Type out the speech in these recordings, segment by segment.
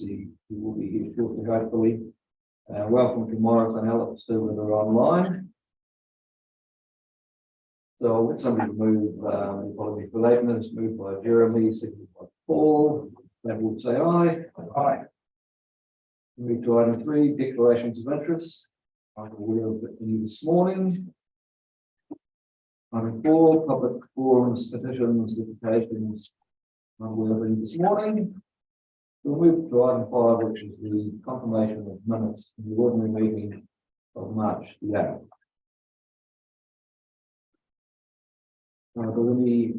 He will be here shortly, hopefully. Welcome to Morris and Alex that are online. So I'll let somebody move, apologies for lateness, moved by Jeremy, seconded by Paul. That would say aye. Aye. Move to item 3, declarations of interest. I'm aware of any this morning. Item 4, public forums, petitions, notifications. I'm aware of any this morning. We'll move to item 5, which is the confirmation of minutes in the ordinary meeting of March the 8th. Are there any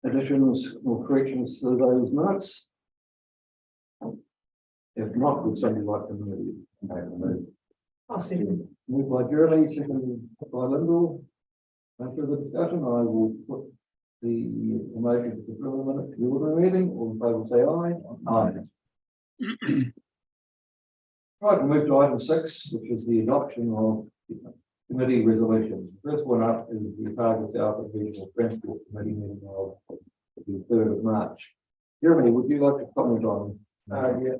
additions or corrections to those minutes? If not, would somebody like to move? I'll second. Moved by Jeremy, seconded by Lyndall. After the discussion, I will put the motion to the minute to the ordinary meeting. All in favour say aye. Aye. Right, we'll move to item 6, which is the adoption of committee resolutions. The first one up is the Otago South Regional Transport Committee meeting of the 3rd of March. Jeremy, would you like to comment on? Yeah.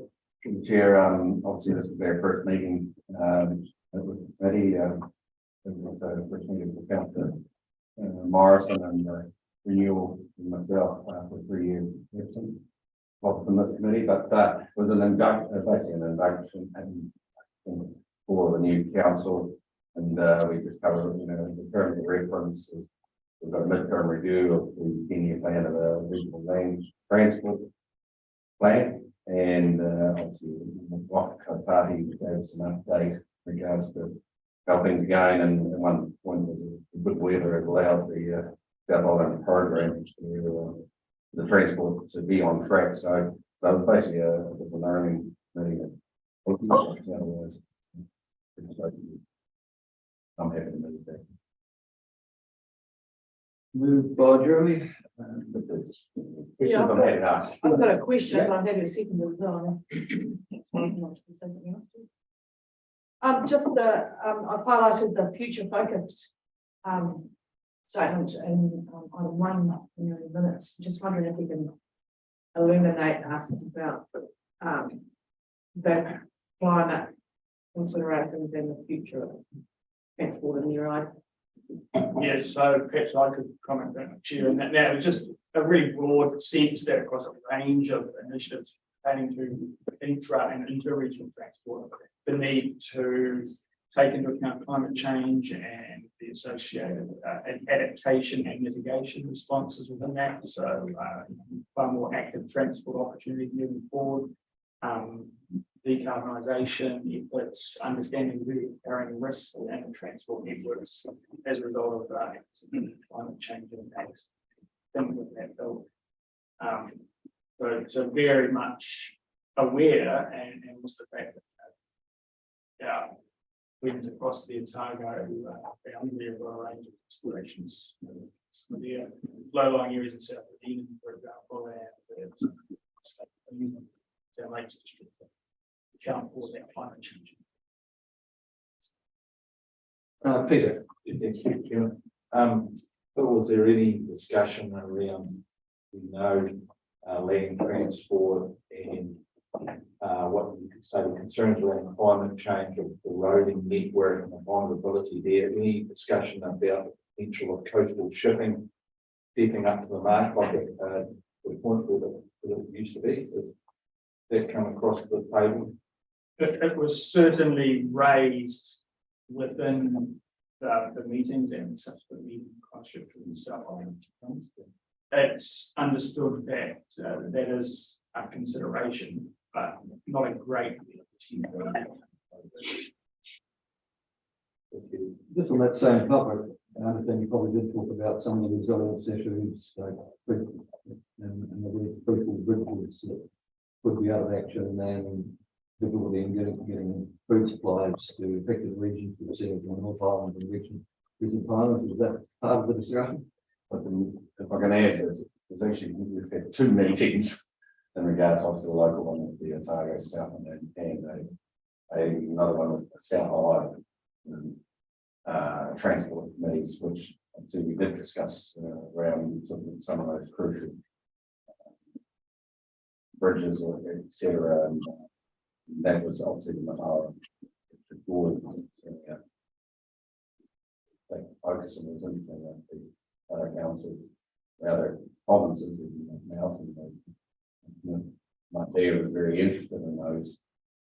Chair, obviously this is their first meeting with the committee. It was the first meeting for Councillor Morrison and renewal and myself for 3 years. From this committee, but it was an induction, basically an induction and for the new council, and we just covered, the terms of reference is we've got a midterm review of the 10-year plan of the regional land transport plan, and obviously the party gave us an update in regards to how things are going, and one was the good weather has allowed the South Island program to the transport to be on track. So basically a learning meeting. I'm happy to move that. Moved by Jeremy. Yeah, I'm happy to ask. I've got a question, but I'm happy to second as well. That's why I'm not to say something else. I've highlighted the future focused statement in on 1 minutes. Just wondering if we can illuminate us about the climate considerations and the future of transport in your eyes. Yeah, so perhaps I could comment on Chair, and that was just a really broad sense that across a range of initiatives pertaining to intra and inter-regional transport, the need to take into account climate change and the associated adaptation and mitigation responses within that. So far more active transport opportunities moving forward, decarbonisation efforts, understanding the carrying risks and transport networks as a result of climate change impacts, things of that ilk. So very much aware and was the fact that winds across the Otago found there were a range of explorations. Some of the low-lying areas in South Eden, for example, and our Lakes District account for that climate change. Peter. Was there any discussion around, land transport and what you could say the concerns around climate change of the roading network and the vulnerability there? Any discussion about the potential of coastal shipping stepping up to the mark like the point that it used to be? Did that come across the table? It was certainly raised within the meetings and subsequently Christchurch and South Island. It's understood that that is a consideration, but not a great deal of Just on that same topic, I understand you probably did talk about some of the resilience issues and the critical bridges that could be out of action and difficulty in getting food supplies to affected regions for the Central North Island and region Islands. Is that part of the discussion? But if I can add, there's actually we've had 2 meetings in regards to the local one with the Otago South and another one with the South Island transport committees, which obviously we did discuss around some of those crucial bridges, et cetera, and that was obviously the Manawa. Like focus on those anything that the other council, the other provinces now. My dad was very interested in those.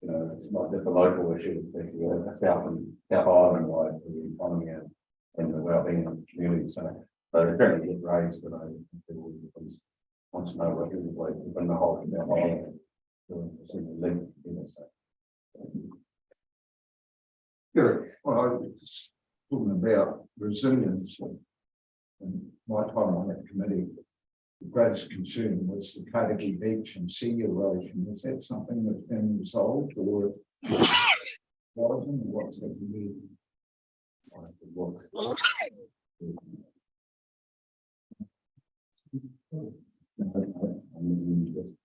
You know, it's not just a local issue, it's a South Island wide for the economy and the well-being of the community. So it currently get raised that I people want to know what it was like within the whole South Island. Link, you know, so. Good. Well, I was just talking about resilience. And my time on that committee, the greatest concern was the Carnegie Beach and sea erosion. Is that something that's been resolved or what's that mean?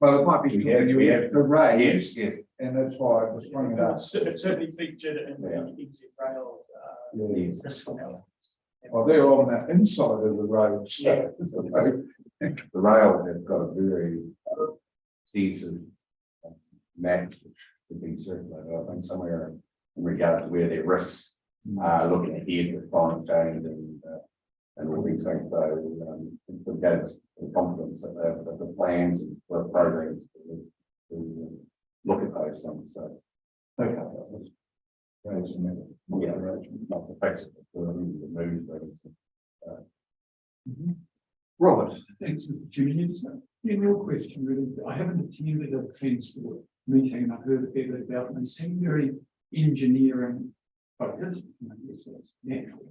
Well, it might be something you have to raise, Yes. and that's why I was bringing it up. It certainly featured in the exit rail. Yes. Risk analysis. Well, they're on that inside of the road. So Yeah. The rail has got a very extensive map which could be circulated, I think, somewhere in regard to where their risks are looking ahead with climate change and all these things. So it gives the confidence that the plans and the programs to look at those things. So Okay. Raise and yeah, not the fix it, but the move things. Robert, Thanks, Mr. Chairman. Yes, general question, really. I haven't attended a transport meeting and I've heard a bit about them. They seem very engineering focused. I guess that's natural.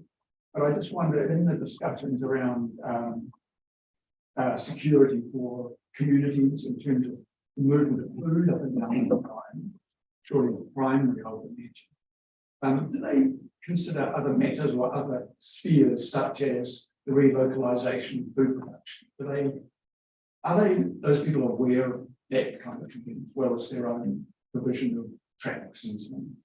But I just wonder, in the discussions around security for communities in terms of the movement of food, I think the time, surely the primary I would mention. Do they consider other matters or other spheres such as the relocalization of food production? Are those people aware of that kind of thing as well as their own provision of tracks and so on?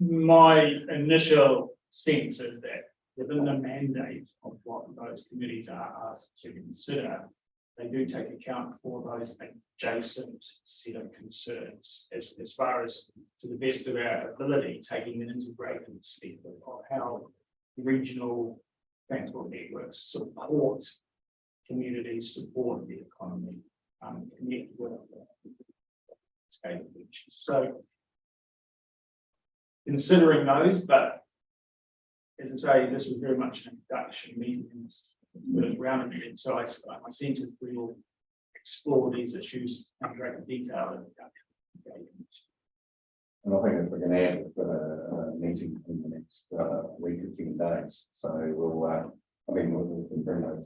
My initial sense is that within the mandate of what those committees are asked to consider, they do take account for those adjacent set of concerns as far as, to the best of our ability, taking an integrated perspective of how regional transport networks support communities, support the economy, connect with scale beaches. So considering those, but as I say, this is very much an introduction meeting in this round of meeting. So my sense is we will explore these issues in greater detail in the And I think if we're going to have a meeting in the next week or 10 days, so we'll, I mean, we'll bring those.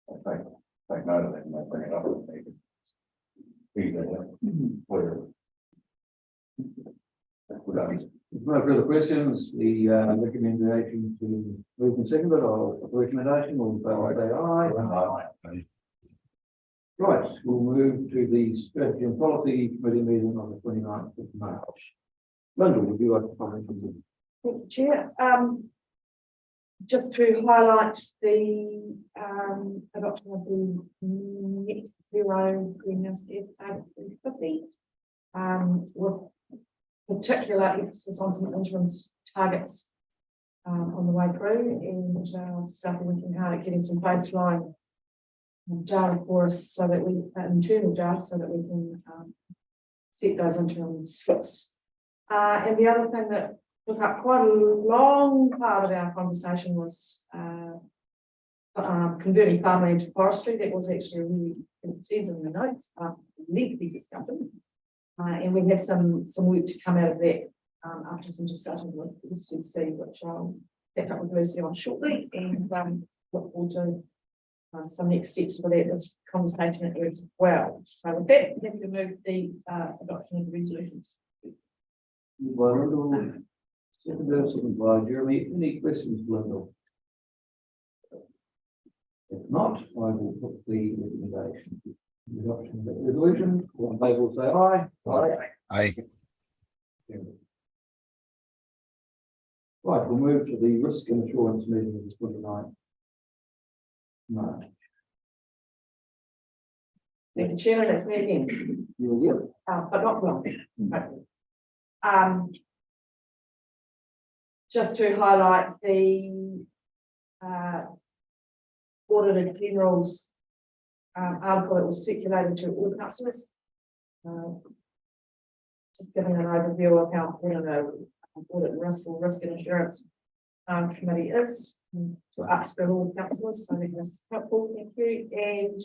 I'll take note of that and I'll bring it up with me. no further questions. The recommendation to move and second it, or recommendation, all in favour, say aye. Right, we'll move to the strategy and policy committee meeting on the 29th of March. Linda, would you like to comment on this? Thank you, Chair. Just to highlight the adoption of the net zero greenhouse gas target 2050, with particular emphasis on some interim targets on the way through, and staff are working hard at getting some baseline data for us, so that we internal data, so that we can set those interim steps. And the other thing that took up quite a long part of our conversation was converting farmland to forestry. That was actually a really, it says in the notes, lengthy discussion. And we have some work to come out of that after some discussions with the STC, which I'll pick up with Lucy on shortly, and look forward to some next steps for that as conversation as well. So with that, we have to move the adoption of the resolutions. Second by Jeremy. Any questions, Linda? If not, I will put the recommendation. The adoption of the resolution. All in favour will say aye. Aye. Right, we'll move to the risk and assurance meeting of the 29th March. Thank you, Chairman, that's me again, You again? but not for long. hopefully. Just to highlight the Auditor General's article that was circulated to all councillors. Just giving an overview of how important the audit risk or risk and assurance committee is to upskill all councillors. So I think this is helpful. Thank you. And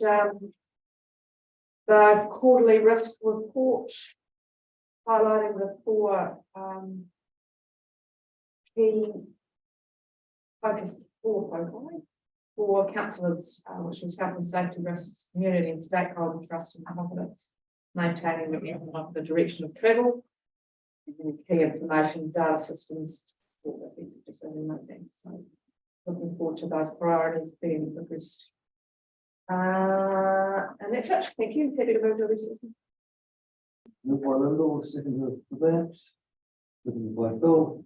the quarterly risk report highlighting the 4 key focus for councillors, which is health and safety risks, community and stakeholder trust and confidence, maintaining the direction of travel, and key information data systems to support effective decision making. So looking forward to those priorities being progressed. And that's it. Thank you. Happy to move to resolution. Moved by Lyndall, seconded by that. Seconded by Phil.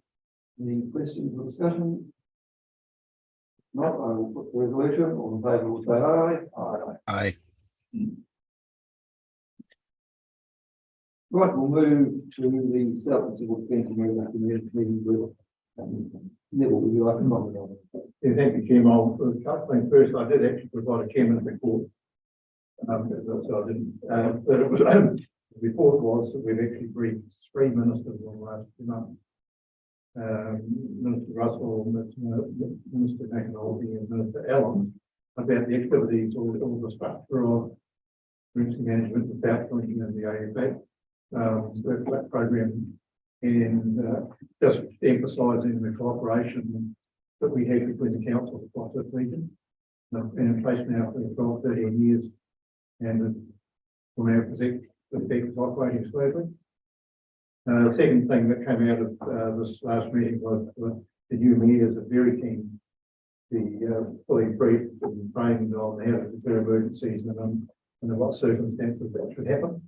Any questions or discussion? Not, I will put the resolution. All in favour will say aye. Aye. Aye. Right, we'll move to the South and Civil Defence Community meeting with Neville, would you like to comment on it? Yeah, thank you, Jim. I'll things first. I did actually provide a chairman's report. So I didn't, but it was, the report was that we've actually briefed 3 ministers in the last 2 months. Minister Russell, Minister McAnulty and Minister Allen about the activities or the structure of emergency management, the South Linking and the AFA that program, and just emphasising the cooperation that we have between the councils across this region. Been in place now for 12, 13 years, and from our perspective, is operating smoothly. The second thing that came out of this last meeting was the new mayors are very keen to be fully briefed and trained on how to declare emergencies and under what circumstances that should happen.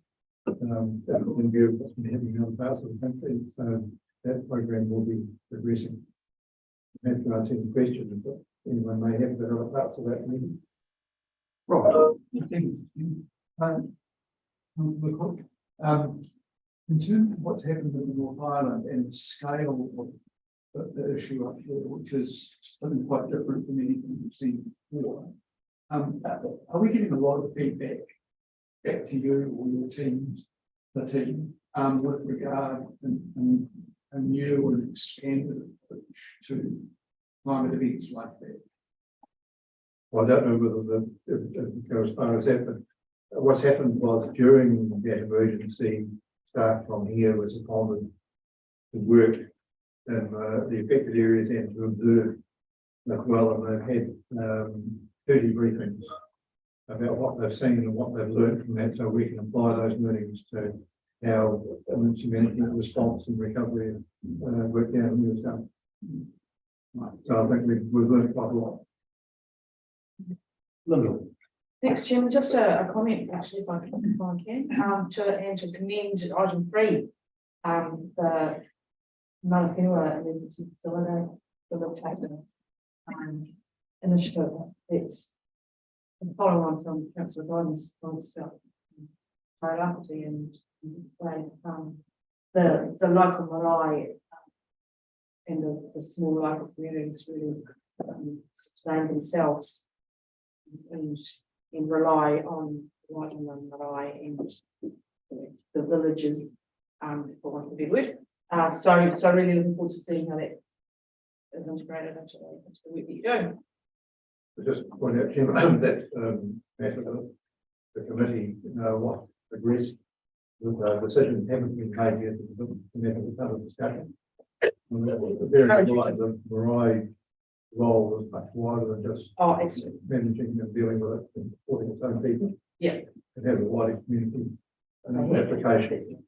In view of what's been happening in other parts of the country, so that program will be progressing. I'm happy to answer any questions that anyone may have about other parts of that meeting. Right. In terms of what's happened in the North Island and the scale of the issue up here, which is something quite different from anything we've seen before, are we getting a lot of feedback back to you or your teams, the team, with regard and a new and expanded approach to climate events like that? Well, I don't know whether it goes as far as that, but what's happened was during that emergency, staff from here was appointed to work in the affected areas and to observe as well, and they've had 30 briefings about what they've seen and what they've learned from that, so we can apply those learnings to how emergency management response and recovery work out and new stuff. So I think we've learned quite a lot. Lyndall. Thanks, Jim. Just a comment, actually, if I can, to commend item 3, the Malapinua Emergency Facilitator initiative. It's following on from Councillor Gordon's priority and explain the local marae and the small local communities really sustain themselves and rely on Waitangi marae and the villages for want of a better word. So really looking forward to seeing how that is integrated into the work that you're doing. Just to point out, Jim, that matter of the committee what progressed with decisions haven't been made yet. The matter was under discussion. Very much the marae role was much wider than just Excellent. managing and dealing with it and supporting its own people. Yeah. And have a wider community application.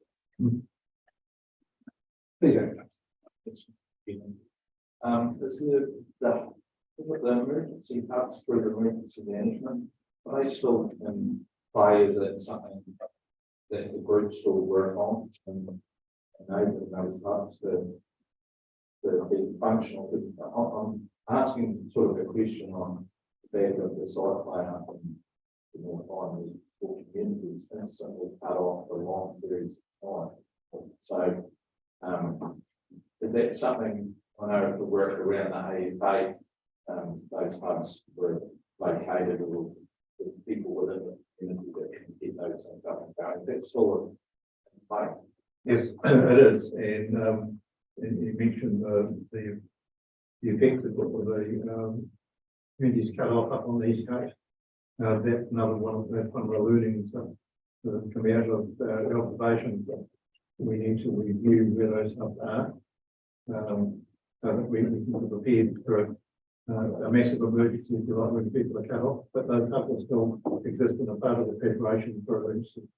Peter. Is the emergency hubs for the emergency management, are they still in play? Is it something that the group still work on and enable those hubs to be functional? I'm asking sort of a question on the back of the site plan up in the North Island. for communities instantly cut off for long periods of time. So, is that something, I know the work around the AFA, those hubs were located or the people within the community that can get those things up and going, that's sort of, Yes, it is, and you mentioned the effects of the communities cut off up on the east coast. That's another that's one of the learnings that come out of the observations. We need to review where those hubs are, so that we can be prepared for a massive emergency if you like, when people are cut off, but those hubs will still exist in a part of the federation for emergency.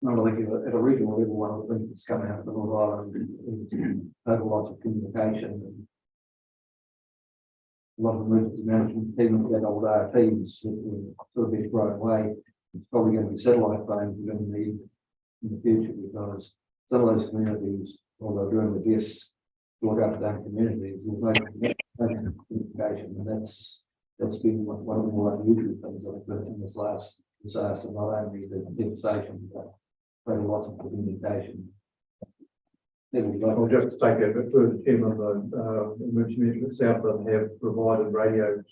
Not only at a regional level, one of the things that's coming out of the North Island is over lots of communication. And a lot of emergency management, even that old RTs that were sort of being thrown away. It's probably going to be satellite phones we're going to need in the future, because some of those communities, although doing the best to look after their communities, there's no communication, and that's been one of the more unusual things I've learned in this last disaster. Not only the devastation, but lots of communication. Well, just to take a bit further, Chairman, the emergency management Southland have provided radios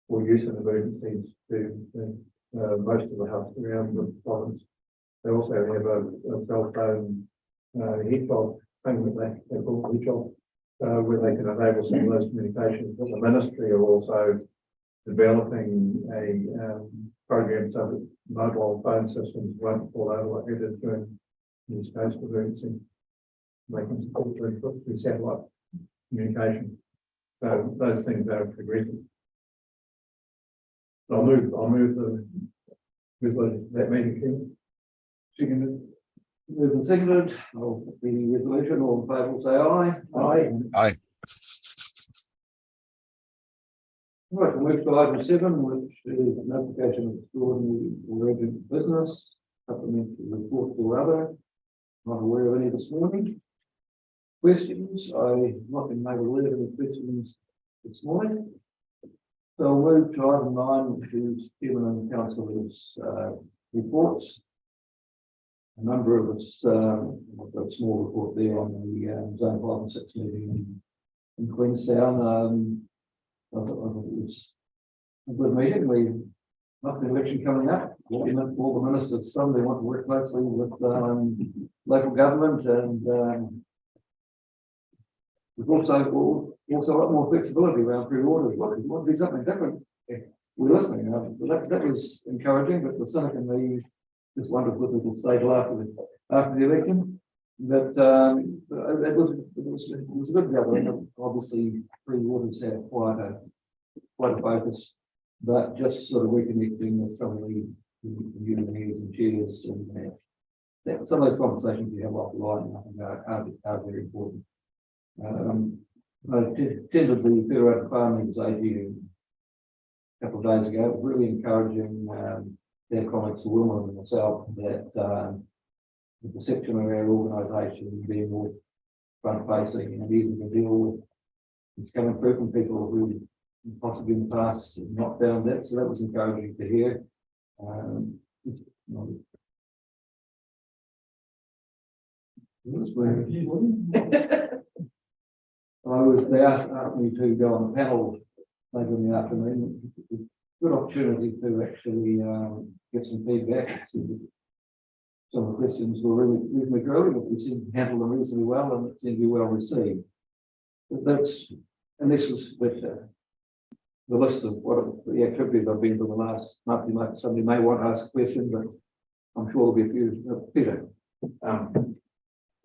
for use in emergencies to most of the hubs around the province. They also have a cell phone headphone thing that they call headphone, where they can enable some of those communications. But the ministry are also developing a program so that mobile phone systems won't fall over like they did during the East Coast emergency. They can support through satellite communication. So those things are progressing. I'll move the resolution to that meeting, Chairman. Seconded. Moved and seconded. I'll put the resolution. All in favour will say aye. Aye. Right, we'll move to item 7, which is an application of extraordinary or urgent business, supplementary report or other. Not aware of any this morning. Questions? I've not been made aware of any questions this morning. So I'll move to item 9, which is Chairman and Councillors' reports. A number of us, I've got a small report there on the Zone 5 and 6 meeting in Queenstown. I thought it was a good meeting. We've got the election coming up. All the ministers, some they want to work closely with local government, and we've also a lot more flexibility around pre-orders. What would be something different? We're listening. That was encouraging, but the cynic in me just wondered whether it would stay after the election. But it was a good gathering. Obviously, pre-orders have quite a focus, but just sort of reconnecting with some of the unions and chairs, and some of those conversations you have offline, I think are very important. I attended the Federated Farmers AGM a couple of days ago. It was really encouraging. Their comments to Wilma and myself that the perception of our organisation being more front facing and easy to deal with, it's coming through from people who possibly in the past have not found that. So that was encouraging to hear. They asked me to go on a panel later in the afternoon. Good opportunity to actually get some feedback. Some of the questions were really reasonably early, but we seemed to handle them reasonably well, and it seemed to be well received. But this was with the list of what the activities I've been to the last month. Somebody may want to ask a question, but I'm sure there'll be a few. Peter.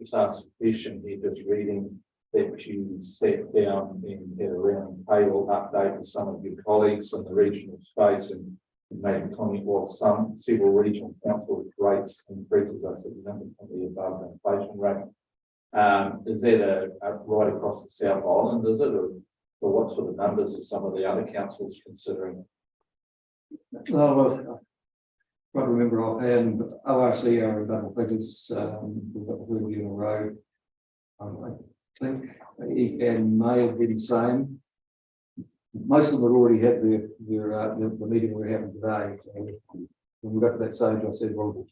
Just ask a question here, just reading that you sat down and had a round table update with some of your colleagues in the regional space, and made a comment was several regional council rates increases are significantly above the inflation rate. Is that a right across the South Island, is it, or what sort of numbers are some of the other councils considering? Well, I can't remember offhand, but ORC are in double figures. We've got the 3 year in a row. I think ECAN may have been the same. most of them had already had the meeting we're having today. So when we got to that stage, I said, well,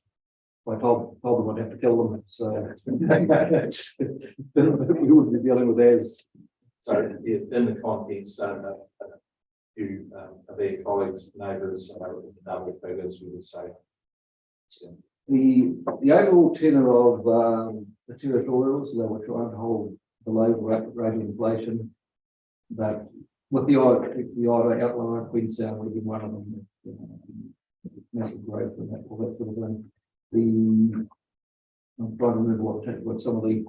I told them I'd have to kill them, so we wouldn't be dealing with theirs. So in the context, few of their colleagues, neighbours, double figures, we would say. So, The overall tenor of the territorials, they were trying to hold below rate of inflation. But with the odd outlier, Queenstown would have been one of them. With, massive growth and all that sort of thing. I'm trying to remember what some of the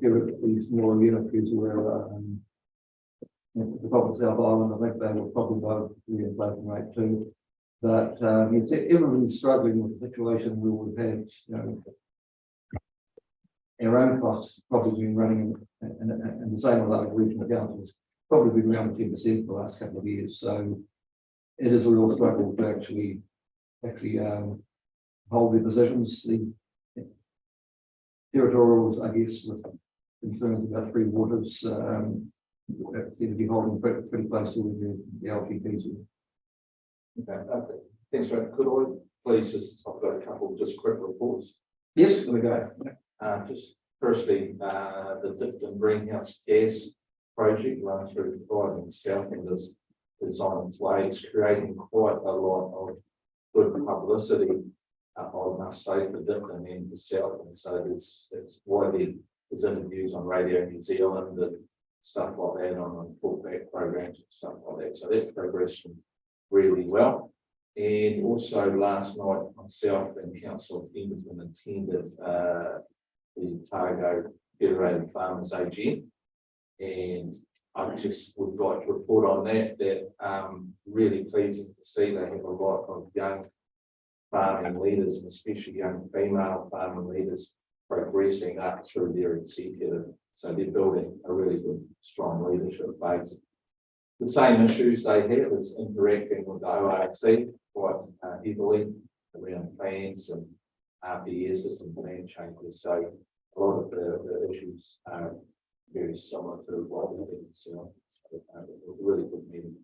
smaller unitaries were. The top of South Island, I think they were probably above the inflation rate too. But everybody's struggling with the situation we would have had, our own costs probably been running and the same with other regional councils, probably been around 10% for the last couple of years. So it is a real struggle to actually hold their positions. The territorials, I guess, with concerns about Three Waters, seem to be holding pretty close to the LTPs. okay. Thanks, Ray. Could I please I've got a couple of just quick reports. Yes, there we go. Just firstly, the Dipton greenhouse gas project runs through Brighton South and is on its way. It's creating quite a lot of good publicity, I must say, for Dipton and the South. And so it's widely, there's interviews on Radio New Zealand and stuff like that on talkback programs and stuff like that. So that's progressing really well. And also last night myself and Council of Edmonton attended the Otago Federated Farmers AGM. And would like to report on that really pleasing to see they have a lot of young farming leaders, and especially young female farming leaders, progressing up through their executive. So they're building a really good, strong leadership base. The same issues they have is interacting with the ORC quite heavily around plans and RPSs and plan changes. So a lot of the issues are very similar to what we've been seeing. So it was a really good meeting.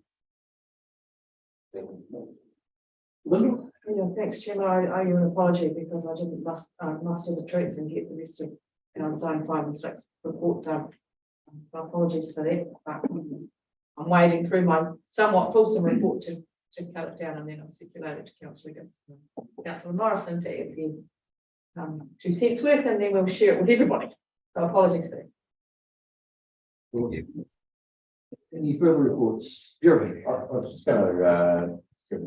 Thank you. Thanks, Chair. I owe you an apology because I didn't muster the troops and get the rest of zone 5 and 6 report done. So apologies for that. But I'm wading through my somewhat fulsome report to cut it down, and then I'll circulate it to Councillor Morrison to add the 2 cents worth, and then we'll share it with everybody. So apologies for that. Any further reports? Jeremy? I was just going to give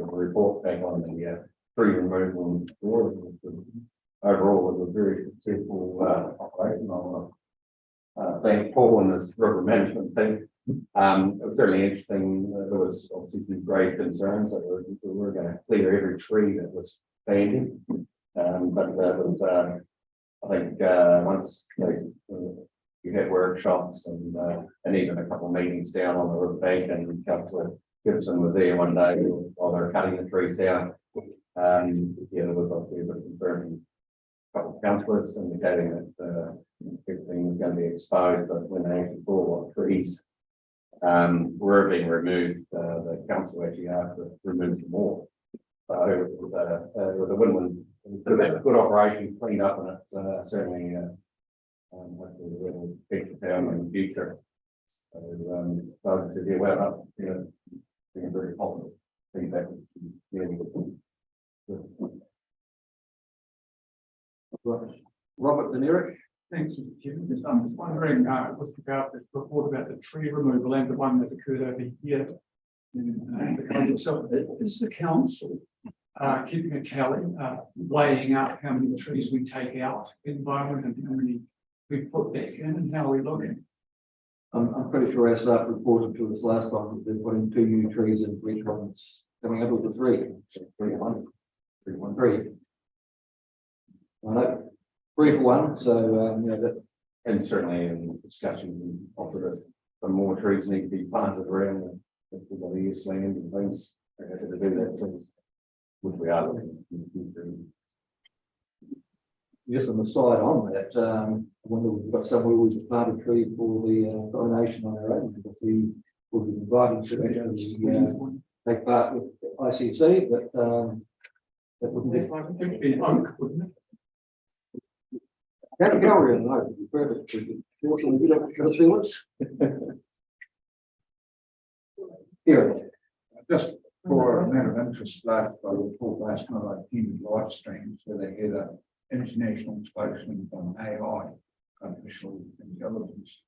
a report back on the tree removal. Overall, it was a very successful operation. I'll thank Paul and his river management team. It was certainly interesting. There was obviously some grave concerns that we were going to clear every tree that was standing. But that was, I think, once we had workshops and even a couple of meetings down on the river bank, and Councillor Gibson was there one day while they were cutting the trees down. There was obviously a bit of concern from a couple of councillors indicating that everything was going to be exposed, but when they actually saw what trees were being removed, the council actually asked to remove some more. So it was a win-win. It was a good operation, cleaned up, and it's certainly hopefully will take the town in the future. So yeah, well up, being very positive feedback. Robert and Eric? Thanks, Mr. Chairman. I'm just wondering, with regard to this report about the tree removal and the one that occurred over here in the council. So is the council keeping a tally, weighing up how many trees we take out in the environment and how many we put back in, and how we looking? I'm pretty sure our staff reported to us last time that they're putting 2 new trees in for each one. It's coming up with the 3. 3 1. 3 1 3. I know. 3 for 1. So that, And certainly in discussions and offered us some more trees need to be planted around the east land and things. They have to do that, which we are looking in the future. just on the side on that, I wonder if we've got somewhere we've planted a tree for the coronation on our own. The would be invited to actually take part with ICC, but that wouldn't be. It'd be oak, wouldn't it? Gallery, I don't know, would be perfect. Fortunately, we don't have see what's. Here, Just for a matter of interest, I reported last night, I attended live streams where they had an international spokesman on AI, artificial intelligence.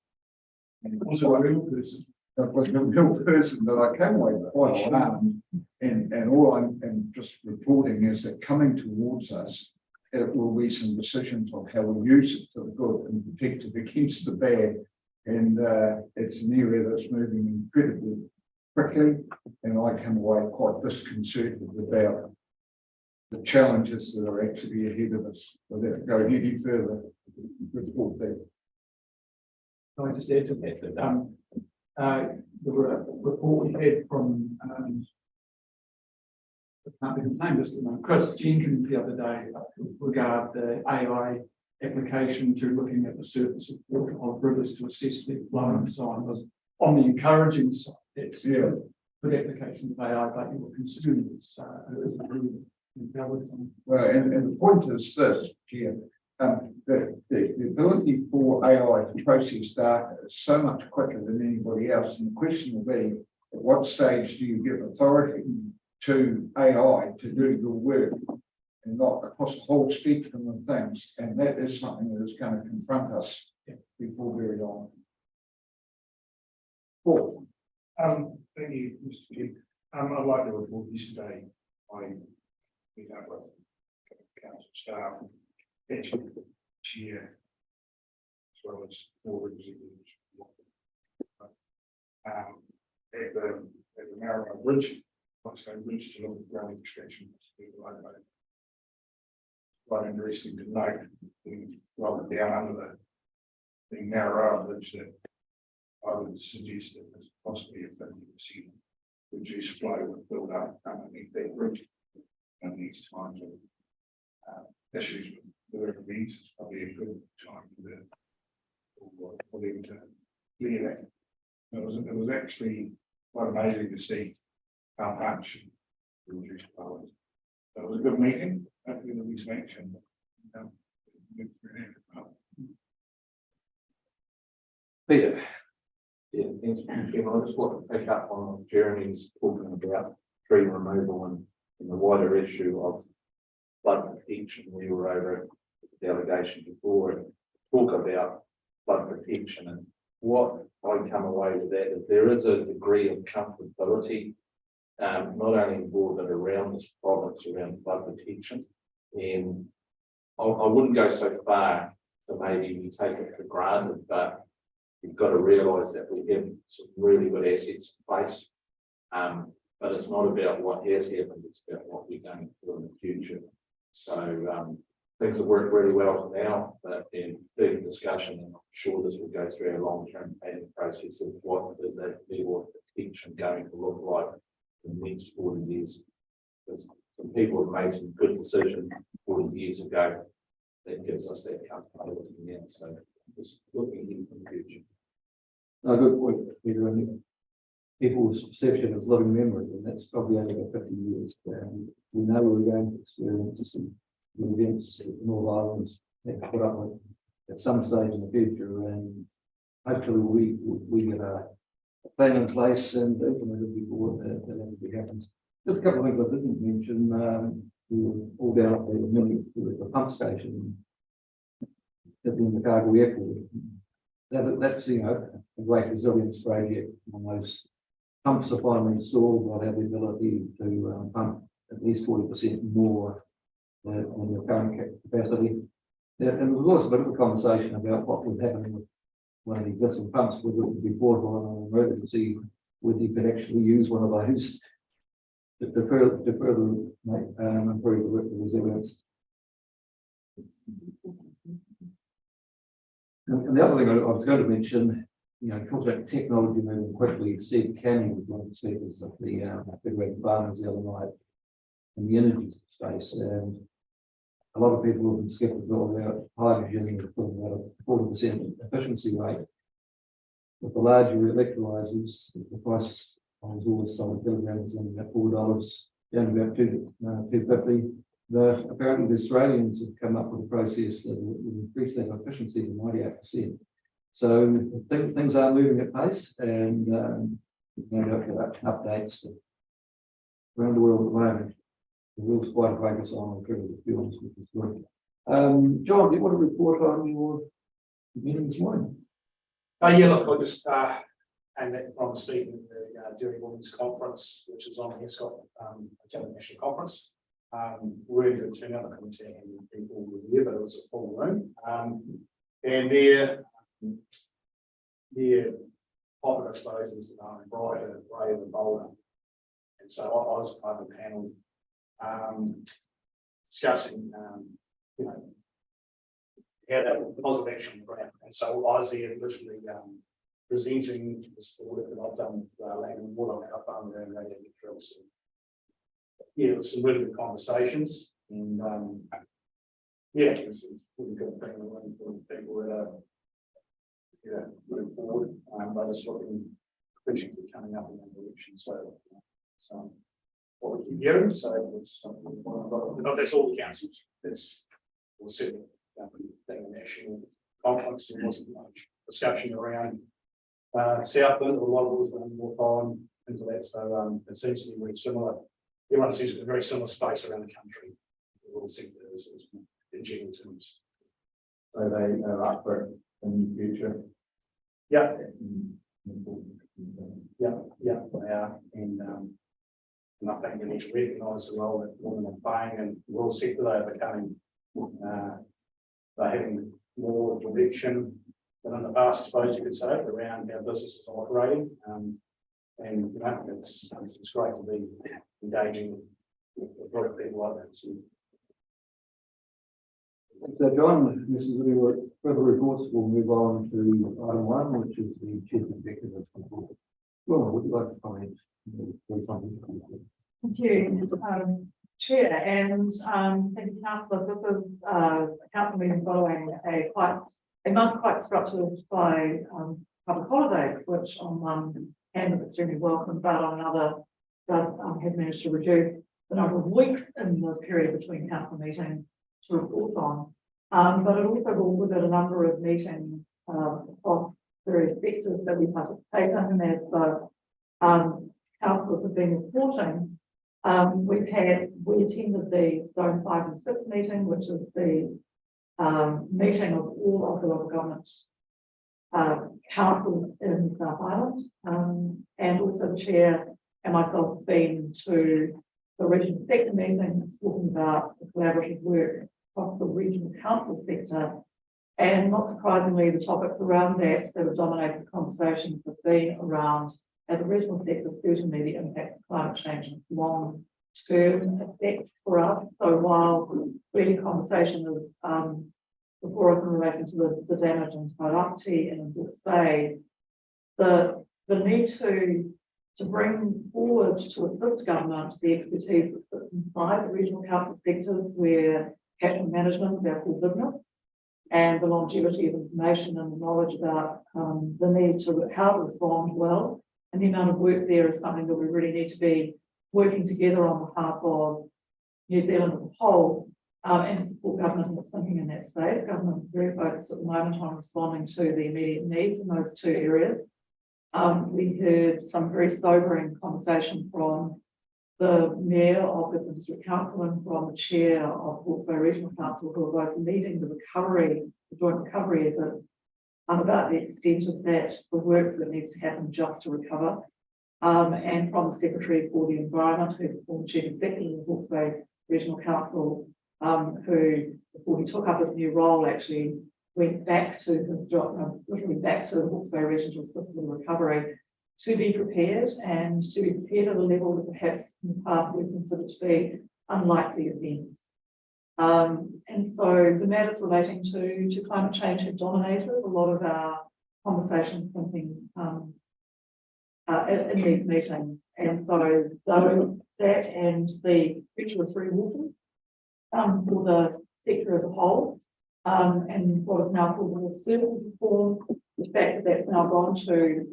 And it was a real person. That was a real person that I came away quite alarmed. And and just reporting is that coming towards us, it will be some decisions on how we use it for the good and protect it against the bad. And it's an area that's moving incredibly quickly, and I come away quite disconcerted about the challenges that are actually ahead of us. Without going any further, report that. Can I just add to that, the report we had from, I can't think of his name, Chris Jenkins the other day, regard the AI application to looking at the surface of water of rivers to assess their flow and so on, was on the encouraging side. It's good application of AI, but you were concerned it's really invalid. Well, and the point is this, Jim, the ability for AI to process data is so much quicker than anybody else. And the question will be, at what stage do you give authority to AI to do your work and not across the whole spectrum of things? And that is something that is going to confront us before very long. Paul. Thank you, Mr. Chair. I'd like to report yesterday, I met up with council staff, actually chair, as well as four executives. At the Narrow Bridge, bridge to look at ground extraction. Quite interesting to note, rather down under the narrow bridge that I would suggest that there's possibly a 50% reduced flow would build up underneath that bridge. And these times of issues with the events, it's probably a good time for them to clear that. It was actually quite amazing to see how much reduced flow is. So it was a good meeting. Hopefully there'll be some action. Peter. Yeah, thanks, Chairman. I just want to pick up on Jeremy's talking about tree removal and the wider issue of flood protection. We were over at the delegation before and talk about flood protection, and what I come away with that is there is a degree of comfortability, not only in board but around this province around flood protection. And I wouldn't go so far so maybe we take it for granted, but you've got to realise that we have some really good assets in place. But it's not about what has happened, it's about what we're going to do in the future. So things have worked really well for now, but in further discussion, and I'm sure this will go through our long-term planning process of what is that level of protection going to look like in the next 40 years. Because some people have made some good decisions 40 years ago that gives us that comfortability now. So just looking into the future. A good point, Peter. And people's perception is living memory, and that's probably only about 50 years. We know we're going to experience some events in North Island that put up with at some stage in the future, and hopefully we get a plan in place and implement it before that happens. Just a couple of things I didn't mention. We were all down at the pump station at the Invercargill Airport. That's a great resilience project. And those pumps are finally installed. They'll have the ability to pump at least 40% more than the current capacity. And there was also a bit of a conversation about what would happen with one of the existing pumps, whether it would be portable on an emergency, whether you could actually use one of those to further improve the resilience. And the other thing I was going to mention, talk about technology moving quickly. Steve Canning was one of the speakers of the Federated Farmers the other night in the energy space, and a lot of people have been skeptical about hydrogen and talking about a 40% efficiency rate. with the larger electrolyzers, the price was always sold kilograms and about $4, down to about $2.50. Apparently the Australians have come up with a process that will increase that efficiency to 98%. So things are moving at pace, and no doubt updates around the world at the moment. The world's quite a focus on alternative fuels, which is good. John, do you want to report on your meeting this morning? Yeah, look, I just, and that from speaking at the Dairy Women's Conference, which is on the Escott National Conference. Really good turnout. I couldn't tell how many people were there, but it was a full room. And their popular exposures are brighter, braver, and bolder. And so I was part of the panel discussing, you know, how that positive action on the ground. And so I was there literally presenting the work that I've done with Land and Water on our farm around radio drills. Yeah, it was some really good conversations, and yeah, it was really good thing for people that move forward. But it's looking efficiently coming up in that direction. So what we keep hearing, so it's something. But that's all the councils. That's certainly being a national conference. There wasn't much discussion around Southland, or what was more time into that. So it seems to be very similar. Everyone seems to be a very similar space around the country. All sectors in general terms. So they are up for a new future. Yeah. Yeah, they are. And I think we need to recognise the role that women are playing, and the rural sector they are becoming, they're having more direction than in the past, I suppose you could say, around how businesses are operating. And you know, it's great to be engaging with a lot of people like that. So John, this is really further reports. We'll move on to item 1, which is the chief executive. Well, would you like to comment? Thank you, Chair, and thank you, Councillor. This is a council meeting following a month quite structured by public holidays, which on one hand is extremely welcome, but on another does have managed to reduce the number of weeks in the period between council meetings to report on. But it also brought with it a number of meetings across various sectors that we participate in, and as the councillors have been reporting, we attended the Zone 5 and 6 meeting, which is the meeting of all of the local government councils in South Island, and also the chair and myself have been to the regional sector meetings talking about the collaborative work across the regional council sector. And not surprisingly, the topics around that have dominated the conversations have been around, at the regional sector, certainly the impacts of climate change and its long-term effects for us. So while really conversation is before us in relation to the damage in Tairāwhiti and in Hawke's Bay, the need to bring forward to assist government the expertise that sits inside the regional council sectors where catchment management is our core business, and the longevity of information and the knowledge about the need to how to respond well, and the amount of work there is something that we really need to be working together on behalf of New Zealand as a whole, and to support government in its thinking in that space. Government is very focused at the moment on responding to the immediate needs in those two areas. We heard some very sobering conversation from the Mayor of Brisbane District Council and from the Chair of Hawke's Bay Regional Council, who are both leading the joint recovery efforts, about the extent of that, the work that needs to happen just to recover. And from the Secretary for the Environment, who's the former Chief Executive of Hawke's Bay Regional Council, who, before he took up his new role, actually went back to his job, literally back to the Hawke's Bay region to assist with the recovery, to be prepared and to be prepared at a level that perhaps in the past we considered to be unlikely events. And so the matters relating to climate change have dominated a lot of our conversation thinking in these meetings. And so that and the future of three waters for the sector as a whole, and what is now called the services reform, the fact that that's now gone to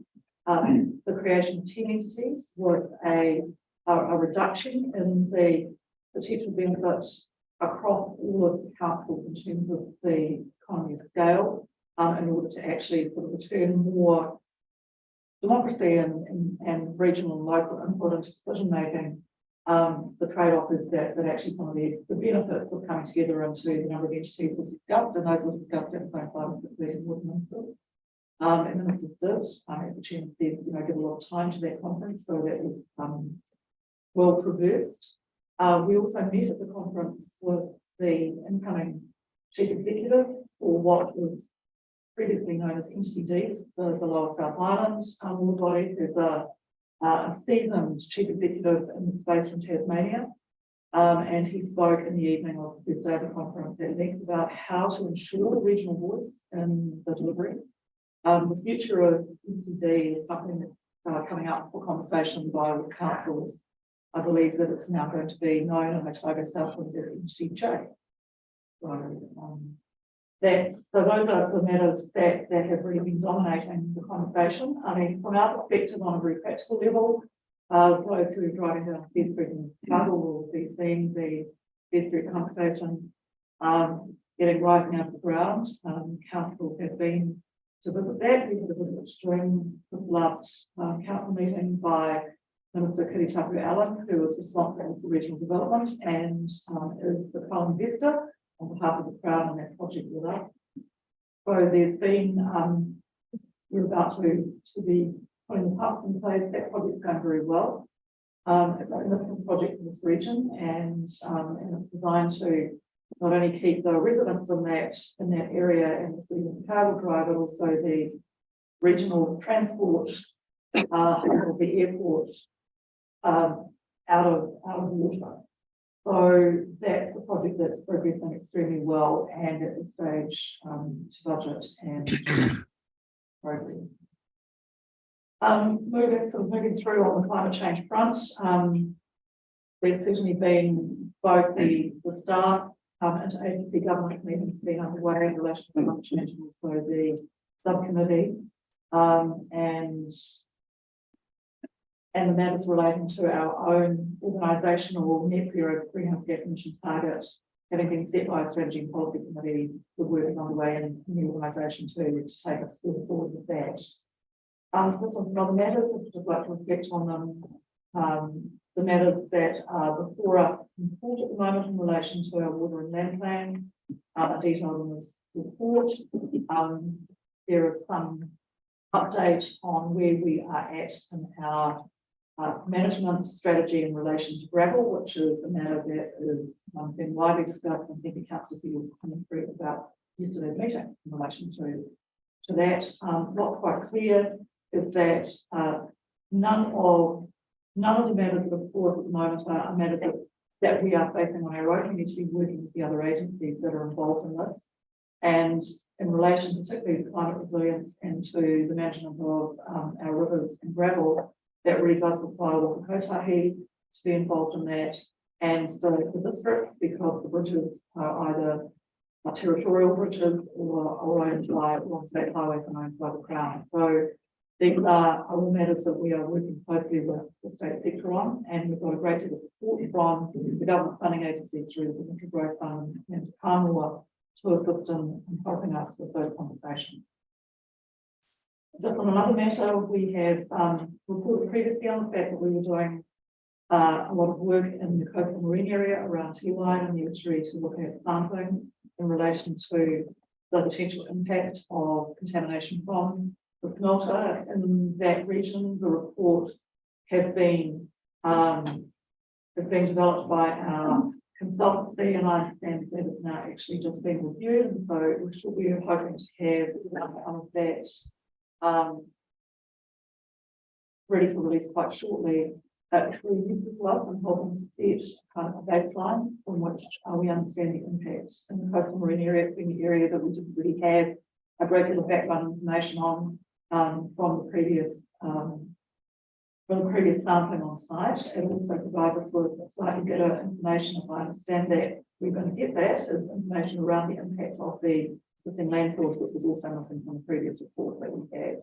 the creation of 10 entities with a reduction in the potential benefits across all of the councils in terms of the economy of scale, in order to actually sort of return more democracy and regional and local input into decision making. The trade-off is that actually some of the benefits of coming together into the number of entities was discussed, and those were discussed at the same time as the board ministers. And the ministers did, as the chairman said, give a lot of time to that conference, so that was well traversed. We also met at the conference with the incoming chief executive for what was previously known as Entity D, the Lower South Island water body, who's a seasoned chief executive in the space from Tasmania. And he spoke in the evening of the first day of the conference at length about how to ensure regional voice in the delivery. The future of Entity D is something that's coming up for conversation by the councils. I believe that it's now going to be known in Otago Southland as Entity J. So, those are the matters that have really been dominating the conversation. I mean, from our perspective, on a very practical level, those who are driving down Fair Street and Cargill will be seeing the Fair Street conversation getting rising out of the ground. Council have been to visit that. We had a visit during the last council meeting by Minister Kiritapu Allen, who is responsible for regional development and is the co-investor on behalf of the Crown on that project with us. So there's been, we're about to be putting the parts in place. That project's going very well. It's a significant project for this region, and it's designed to not only keep the residents in that area and the city of Cargill dry, but also the regional transport of the airport out of water. So that's a project that's progressing extremely well and at this stage to budget and progress. Moving through on the climate change front, there's certainly been both the staff interagency governance meetings been underway in relation to climate change, and also the subcommittee and the matters relating to our own organisational net zero greenhouse gas emission target having been set by a strategy and policy committee. We're working on the way in the organisation to take us forward with that. This is another matters, I'd just like to reflect on them. The matters that are before us in court at the moment in relation to our water and land plan are detailed in this report. There is some update on where we are at in our management strategy in relation to gravel, which is a matter that has been widely discussed. I think the council will coming through about yesterday's meeting in relation to that. What's quite clear is that none of the matters that are before us at the moment are matters that we are facing on our own. We need to be working with the other agencies that are involved in this. And in relation particularly to climate resilience and to the management of our rivers and gravel, that really does require Waka Kotahi to be involved in that, and the districts, because the bridges are either territorial bridges or owned by state highways and owned by the Crown. So these are all matters that we are working closely with the state sector on, and we've got a great deal of support from the government funding agencies through the Provincial Growth Fund and Kāmua to assist in helping us with those conversations. Just on another matter, we have reported previously on the fact that we were doing a lot of work in the coastal marine area around Tiwai and the estuary to look at sampling in relation to the potential impact of contamination from the smelter in that region. The report has been developed by our consultancy, and I understand that it's now actually just being reviewed, and so we are hoping to have that ready for release quite shortly. But we use as well and helping to set kind of a baseline from which we understand the impact in the coastal marine area. It's been the area that we didn't really have a great deal of background information on from the previous sampling on site, and also provide us with slightly better information. If I understand that we're going to get that, is information around the impact of the within landfills, which was also missing from the previous report that we had.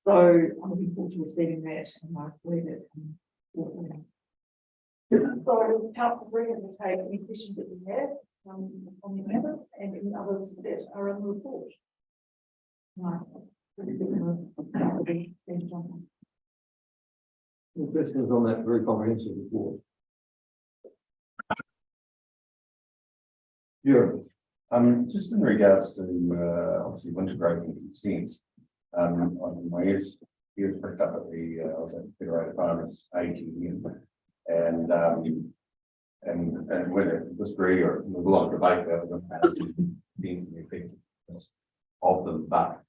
So I'm looking forward to receiving that, and I believe that's coming forward. So help us take any questions that we have on these matters and any others that are in the report. Right. Any questions on that very comprehensive report? Just in regards to, obviously winter grazing consents, on my ears picked up at the, I was at the Federated Farmers AGM, and whether it disagree or there's a lot of debate about the effectiveness of them, but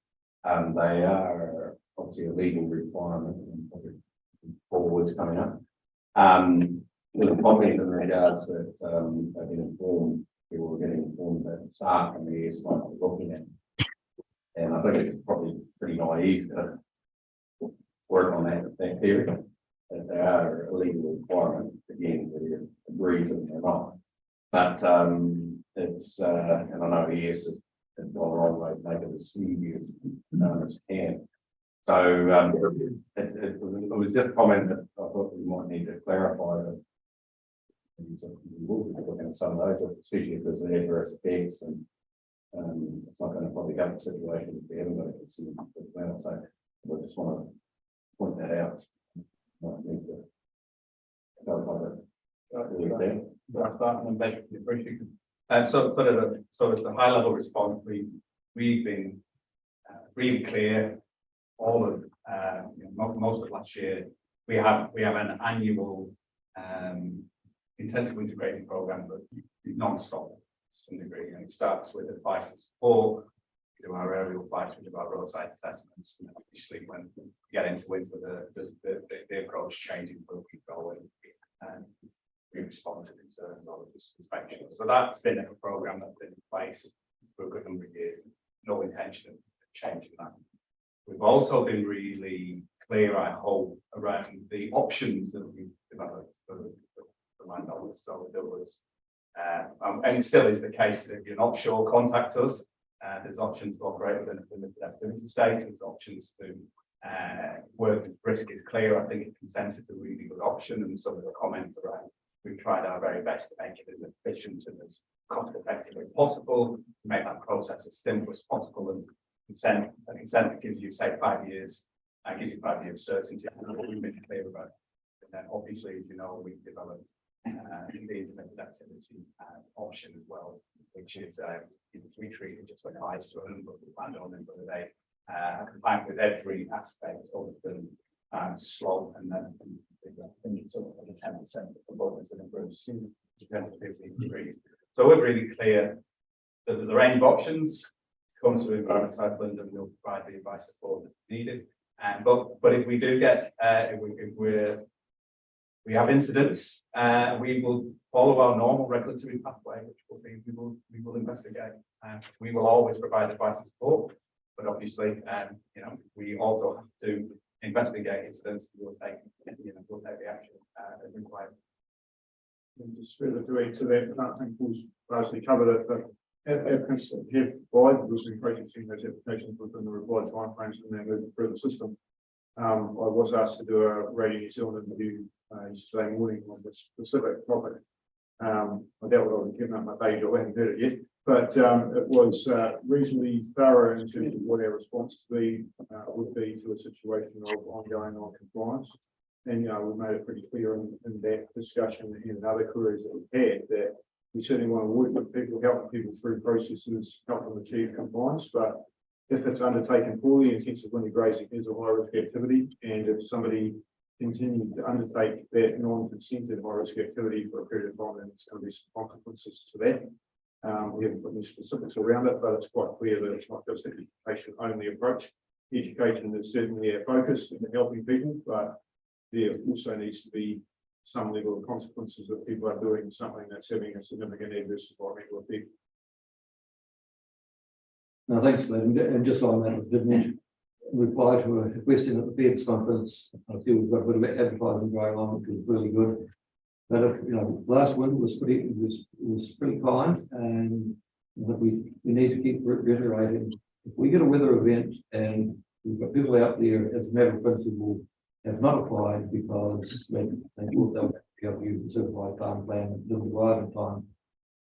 they are obviously a legal requirement and probably forwards coming up. With a comment in regards that they've been informed, people were getting informed that staff and the ES might be looking at. And I think it's probably pretty naive to work on that theory, that they are a legal requirement, again, whether you agree with them or not. But it's, and I know ES has gone a long way to make it as easy as can. So it was just a comment that I thought we might need to clarify that. We will be looking at some of those, especially if there's adverse effects, and it's not going to probably have a situation if we haven't got a consent as well. So we just want to point that out. Might need to clarify that. I'll start and then basically appreciate it. And so, but at the high level response, we've been really clear. All of most of last year, we have an annual intensive integrating program, but non-stop to some degree, and it starts with advice and support. We do our aerial flights, we do our roadside assessments, and obviously when we get into winter, the approach changing where we go and we respond to concerns or inspection. So that's been a program that's been in place for a good number of years. No intention of changing that. We've also been really clear, I hope, around the options that we've developed for the landowners. So there was, and it still is the case that if you're not sure, contact us. There's options to operate within a limited activity state. There's options to work with risk is clear. I think consent is a really good option, and some of the comments around we've tried our very best to make it as efficient and as cost effective as possible, to make that process as simple as possible. And consent that gives you, say, 5 years, gives you 5 years certainty. What we've been clear about. And then obviously, as you know, we've developed the implemented activity option as well, which is we treat it just like eyes to a number of the landowners, whether they comply with every aspect of the slope, and then sort of the 10% performance that improves to 10 to 15 degrees. So we're really clear that there's a range of options. Come to Environment Iceland and we'll provide the advice support that's needed. But if we do get if we have incidents, we will follow our normal regulatory pathway, which will be we will investigate, and we will always provide advice and support. But obviously, we also have to investigate incidents. We'll take the action as required. And just further to add to that, I think Paul's largely covered it, but applicants have provided with increasing those applications within the required timeframes and then moving through the system. I was asked to do a Radio New Zealand interview yesterday morning on this specific topic. I doubt what I would give up my day job, I haven't heard it yet, but it was reasonably thorough in terms of what our response would be to a situation of ongoing non-compliance. And we made it pretty clear in that discussion and other queries that we've had that we certainly want to work with people, helping people through processes, help them achieve compliance. But if it's undertaken poorly, intensive winter grazing is a high risk activity, and if somebody continues to undertake that non-consented high risk activity for a period of time, then it's going to be some consequences to that. We haven't put any specifics around it, but it's quite clear that it's not just an education only approach. Education is certainly our focus in helping people, but there also needs to be some level of consequences if people are doing something that's having a significant adverse environmental effect. No, thanks, Glenn. And just on that, I did mention, reply to a question at the Feds conference. I feel we've got a bit of advertising going on, which is really good. But last winter was pretty kind, and we need to keep reiterating, if we get a weather event and we've got people out there as a matter of principle have not applied because they thought they would be able to use the certified farm plan and didn't arrive in time.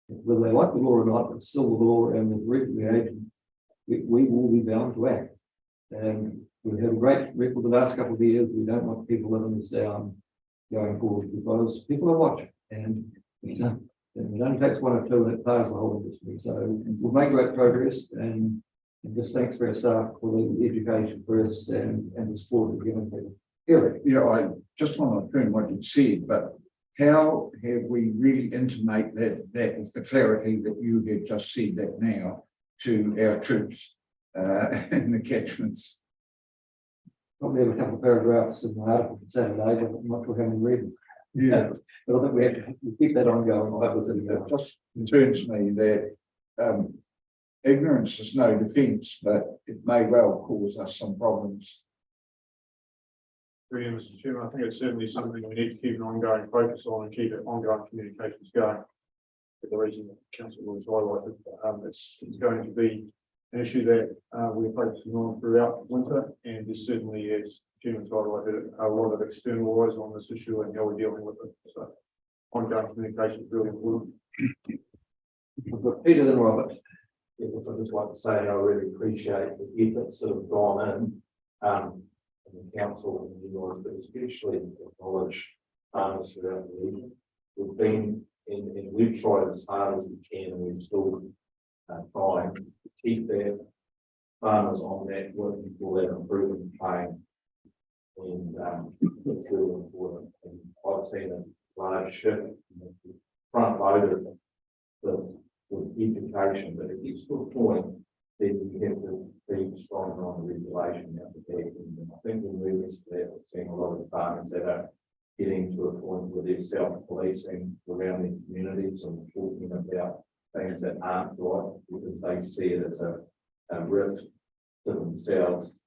Whether they like the law or not, it's still the law and the recreation, we will be bound to act. And we've had a great record the last couple of years. We don't want people living this down going forward because people are watching and it only takes one or two and it powers the whole industry. So we'll make great progress and just thanks for our staff for the education first and the support we're giving people. Eric. Yeah, I just want to affirm what you said, but how have we really intimate that with the clarity that you have just said that now to our troops in the catchments? Probably have a couple of paragraphs in my article for Saturday, but I'm not sure how many read them. Yeah, But I think we have to keep that ongoing. it just concerns me that ignorance is no defence, but it may well cause us some problems. Really, Mr. Chairman, I think it's certainly something we need to keep an ongoing focus on and keep it ongoing communications going. For the reason that Councillor was highlighted, it's going to be an issue that we're focusing on throughout winter, and there's certainly, as Chairman's highlighted, a lot of external eyes on this issue and how we're dealing with it. So ongoing communication is really important. We've got Peter then Robert. Yeah, I'd just like to say I really appreciate the efforts that have gone in, from the council and you guys, but especially acknowledge farmers throughout the region. We've been and we've tried as hard as we can, and we've still trying to keep their farmers on that working for that improvement train. And it's really important. And I've seen a large shift in the front loader with education, but it gets to a point that you have to be stronger on the regulation out there. And I think we're moving to that. We're seeing a lot of farmers that are getting to a point where they're self-policing around their communities and talking about things that aren't right because they see it as a risk to themselves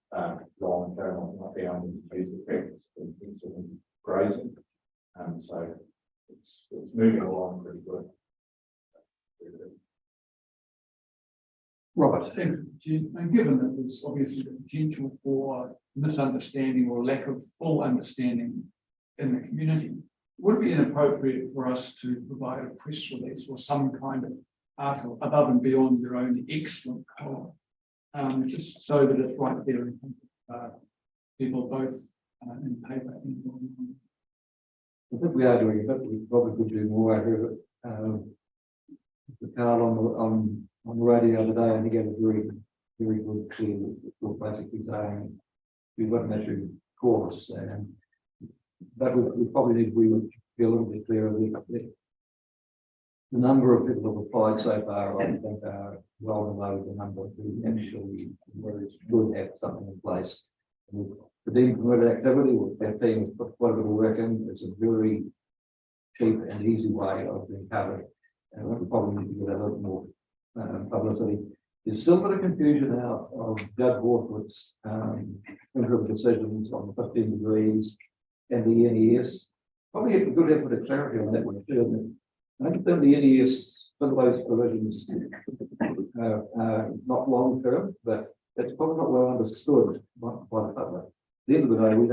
long term. I found to use the practice of intensive grazing. So it's moving along pretty good. Robert. And given that there's obviously the potential for misunderstanding or lack of full understanding in the community, would it be inappropriate for us to provide a press release or some kind of article above and beyond your own excellent column, just so that it's right there in front of people both in paper and online? I think we are doing it, but we probably could do more. I heard the Carl on the radio the other day, and he gave a very good clear report basically saying we've got an issue course, but we probably need to be a little bit clearer. The number of people who have applied so far, I think, are well below the number who actually would have something in place. The deemed permitted activity, that team has put quite a bit of work in. It's a very cheap and easy way of being covered. And we probably need to get a little more publicity. There's still a bit of confusion out of Judge Borthwick's interim decisions on the 15 degrees and the NES. Probably have a good effort of clarity on that one too. I think the NES, some of those provisions are not long term, but it's probably not well understood by the public. At the end of the day, we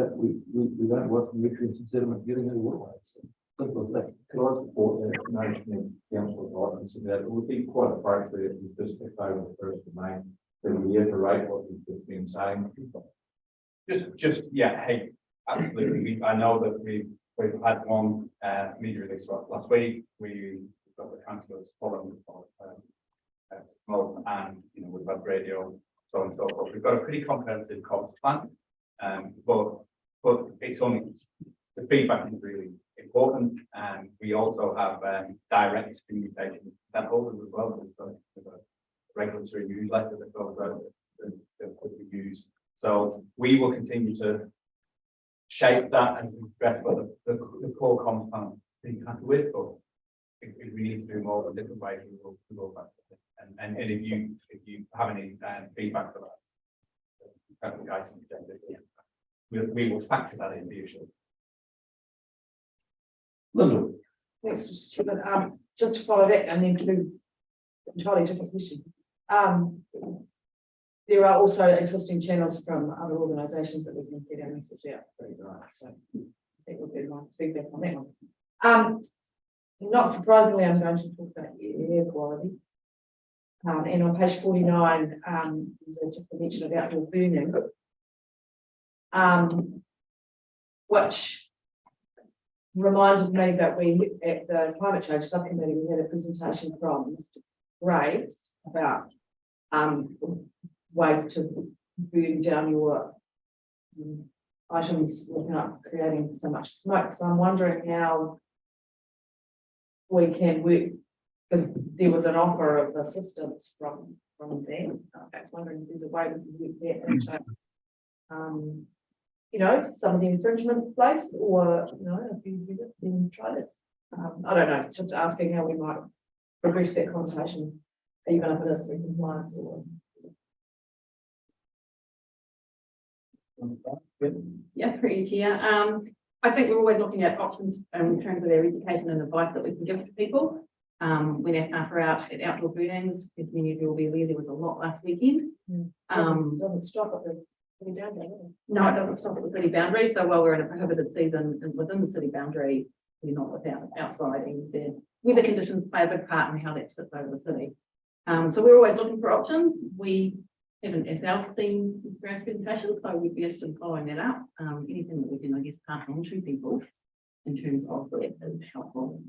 don't want nutrients and sediment getting into waterways. Simple as that. Could I support that notion of council guidance about it? Would be quite appropriate if we just took over the 1st of May to reiterate what we've just been saying. Yeah, hey, absolutely. I know that we've had one media release last week. We've got the councillors following smoke, and we've had radio, so on and so forth. We've got a pretty comprehensive comms plan, but it's only the feedback is really important, and we also have direct communication with stakeholders as well. We've got a regulatory newsletter that goes out that we use. So we will continue to shape that and address what the core comms plan being happy with, but if we need to do more of a different way, we'll go back to it. And if you have any feedback for that, guys, we will factor that in the issue. Linda. Thanks, Mr. Chairman. Just to follow that and then to entirely different question. there are also existing channels from other organisations that we can get our message out through, right? So that would be my feedback on that one. Not surprisingly, I'm going to talk about air quality. And on page 49, there's just a mention of outdoor burning. Which reminded me that we, at the climate change subcommittee, we had a presentation from Mr. Graves about ways to burn down your items without creating so much smoke. So I'm wondering how we can work, because there was an offer of assistance from them. I was wondering if there's a way we can work that into, you know, some of the infringement place, or, you know, if you do this, then try this. I don't know, just asking how we might progress that conversation, even if it is through compliance or. Yeah, through you here. I think we're always looking at options in terms of their education and advice that we can give to people. When our staff are out at outdoor burnings, as many of you will be aware, there was a lot last weekend. Doesn't stop at the city boundary. No, it doesn't stop at the city boundary. So while we're in a prohibited season and within the city boundary, we're not without outside, and the weather conditions play a big part in how that sits over the city. So we're always looking for options. We haven't ourselves seen Graham's presentation, so we'd be interested in following that up. Anything that we can, I guess, pass on to people in terms of that is helpful.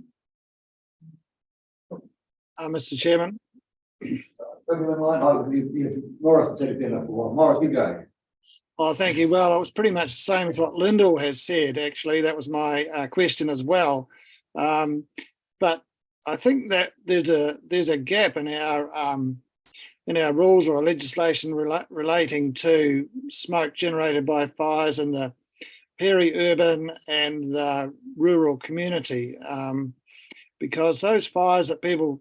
Mr. Chairman. Morris said it enough for a while. Morris, you go. Oh, thank you. Well, it was pretty much the same as what Lyndall has said, actually. That was my question as well. But I think that there's a gap in our rules or legislation relating to smoke generated by fires in the peri-urban and the rural community, because those fires that people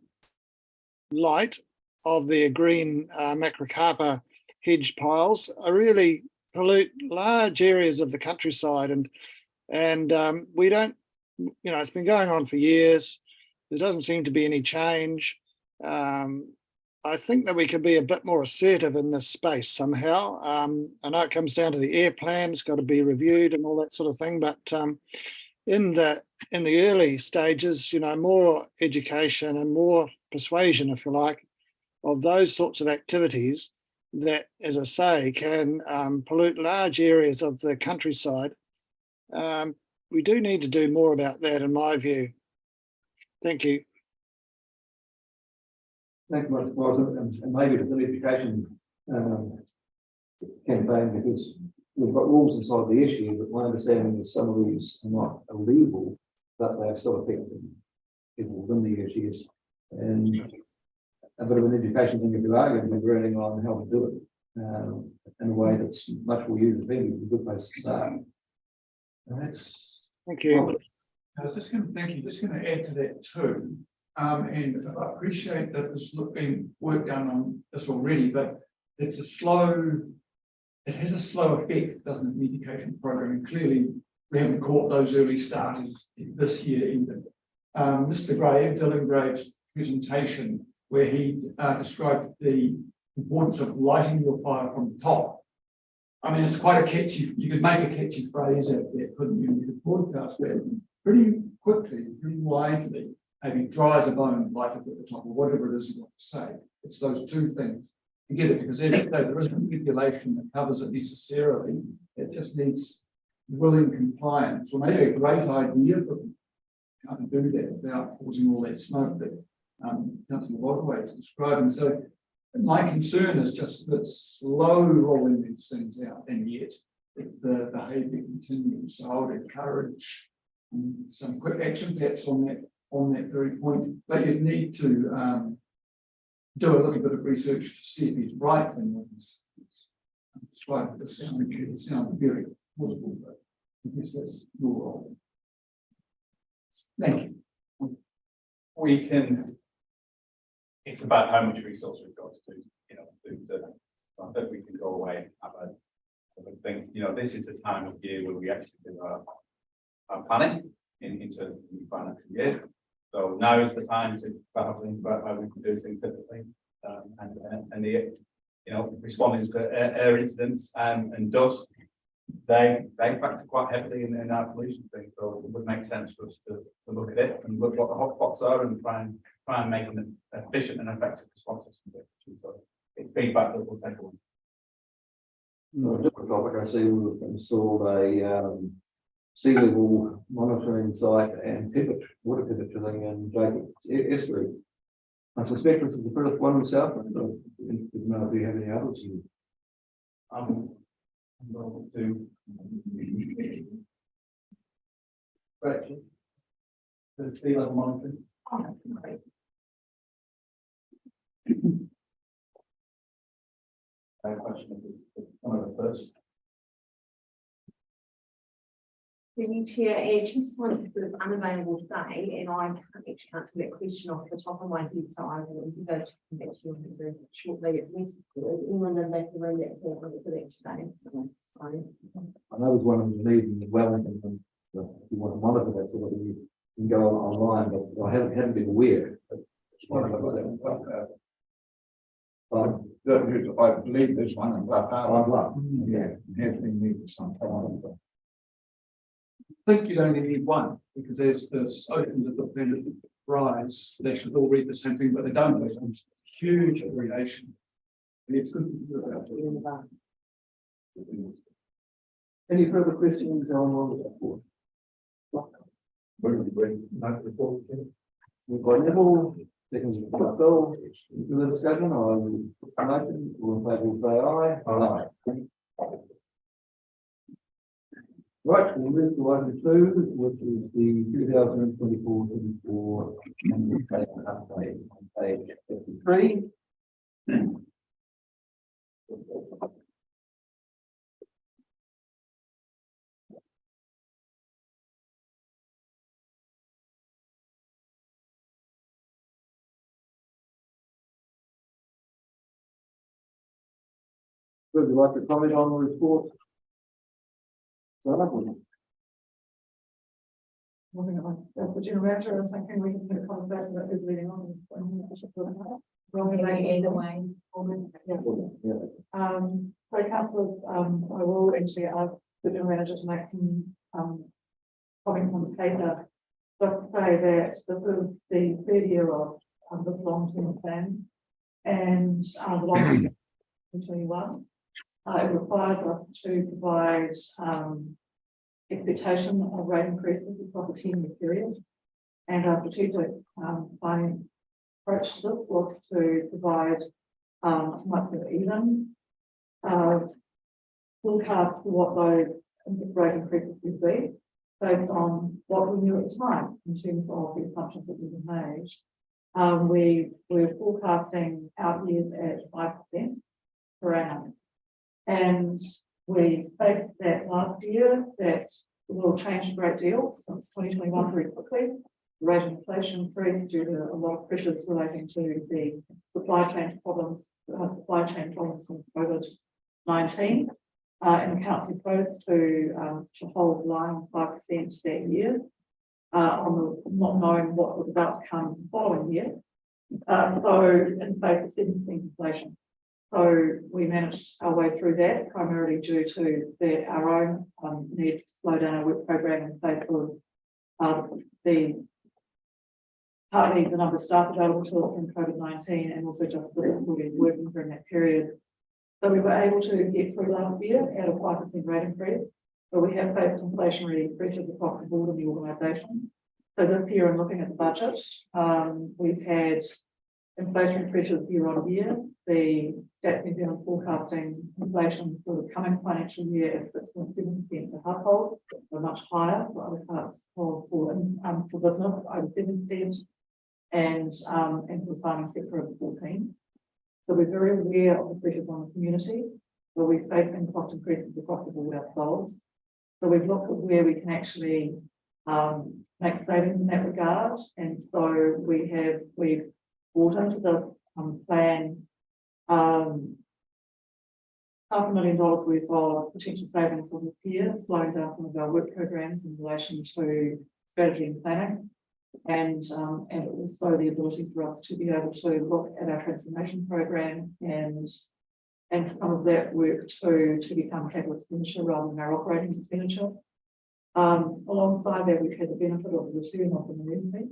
light of their green macrocarpa hedge piles are really pollute large areas of the countryside, and we don't, you know, it's been going on for years. There doesn't seem to be any change. I think that we could be a bit more assertive in this space somehow. I know it comes down to the air plan, it's got to be reviewed and all that sort of thing, but in the early stages, you know, more education and more persuasion, if you like, of those sorts of activities that, as I say, can pollute large areas of the countryside. We do need to do more about that, in my view. Thank you. Thank you, Morris, and maybe it's an education campaign, because we've got rules inside the issue, but my understanding is some of these are not illegal, but they're still affecting people within the issues. And a bit of an education thing if you are going to be learning on how to do it in a way that's much more user-friendly. It's a good place to start. Thank you. I was just going to thank you. Just going to add to that too. And I appreciate that there's been work done on this already, but it's it has a slow effect, doesn't it, the education program? And clearly we haven't caught those early starters this year either. Mr. Dylan Graves' presentation, where he described the importance of lighting your fire from the top. I mean, it's quite a catchy, you could make a catchy phrase out there, couldn't you? You could broadcast that pretty quickly, pretty widely. Maybe dry as a bone, light up at the top, or whatever it is you want to say. It's those two things to get it, because as you say, there isn't regulation that covers it necessarily. It just needs willing compliance, or maybe a great idea for them how to do that without causing all that smoke that Councillor Waterway is describing. So my concern is just that slow rolling these things out, and yet the behaviour continues. So I would encourage some quick action perhaps on that very point, but you need to do a little bit of research to see if he's right and what he's described. It sounds very plausible, but I guess that's your role. Thank you. We can, it's about how much resource we've got to do, you know, I think we can go away and have a think, you know, this is the time of year where we actually do our planning in terms of the financial year. So now is the time to start think about how we can do things differently. and the, responding to air incidents, and dust, they factor quite heavily in our pollution thing, so it would make sense for us to look at it and look what the hotspots are and try and make an efficient and effective response system. So it's feedback that we'll take on. A different topic, I see we've installed a sea level monitoring site and water temperature thing in Jacobs Estuary. I suspect this is the first one in South, I don't know if you have any others. Well, to Right. The sea level monitoring. Oh, that's great. Question is one of the first. The chair, just wanted to sort of unavailable today, and I can't actually answer that question off the top of my head, so I will go to come back to you very shortly. At least anyone in the room that can answer that today. So, I know there's one in Dunedin as well, and if you want to monitor that, so that you can go online, but I haven't been aware. I believe there's one in Blacktown. Yeah. Has been needed for some time. I think you'd only need one, because there's oceans of the planet rise, they should all read the same thing, but they don't, there's huge variation. And it's good to do about it. Any further questions on the report? We've got Neville, seconds of Bill, the discussion on motion, all in favour say aye. Right, we'll move to item 2, which is the 2024-24 update on page 53. Would you like to comment on the report? The generator, and second we can put a comment back about who's leading on. Either way. So councillors, I will actually ask the general manager to make some comments on the paper. Just to say that this is the third year of this long-term plan, and the long-term 2021. It requires us to provide expectation of rate increases across a 10-year period. And our strategic planning approach to this was to provide much more even forecast for what those rate increases would be based on what we knew at the time in terms of the assumptions that we had made. We were forecasting out years at 5% per annum. And we faced that last year, that will change a great deal since 2021 very quickly. The rate of inflation increased due to a lot of pressures relating to the supply chain problems from COVID-19. And the council is supposed to hold the line on 5% that year, on the not knowing what was about to come the following year. So in face of 7% inflation. So we managed our way through that, primarily due to our own need to slow down our work program in face of partly the number of staff available to us from COVID-19, and also just the difficulty working during that period. So we were able to get through last year at a 5% rate increase, but we have faced inflationary pressures across the board in the organisation. So this year, in looking at the budget, we've had inflationary pressures year on year. The Stats New Zealand forecasting inflation for the coming financial year at 6.7% for households, so much higher for other parts for business, over 7%, and for the farming sector of 14%. So we're very aware of the pressures on the community, where we're facing cost increases across the board ourselves. So we've looked at where we can actually make savings in that regard, and so we've brought into the plan $500,000 worth of potential savings for this year, slowing down some of our work programs in relation to strategy and planning. And also the ability for us to be able to look at our transformation program and some of that work to become capital expenditure rather than our operating expenditure. Alongside that, we've had the benefit of the return of the marine fee,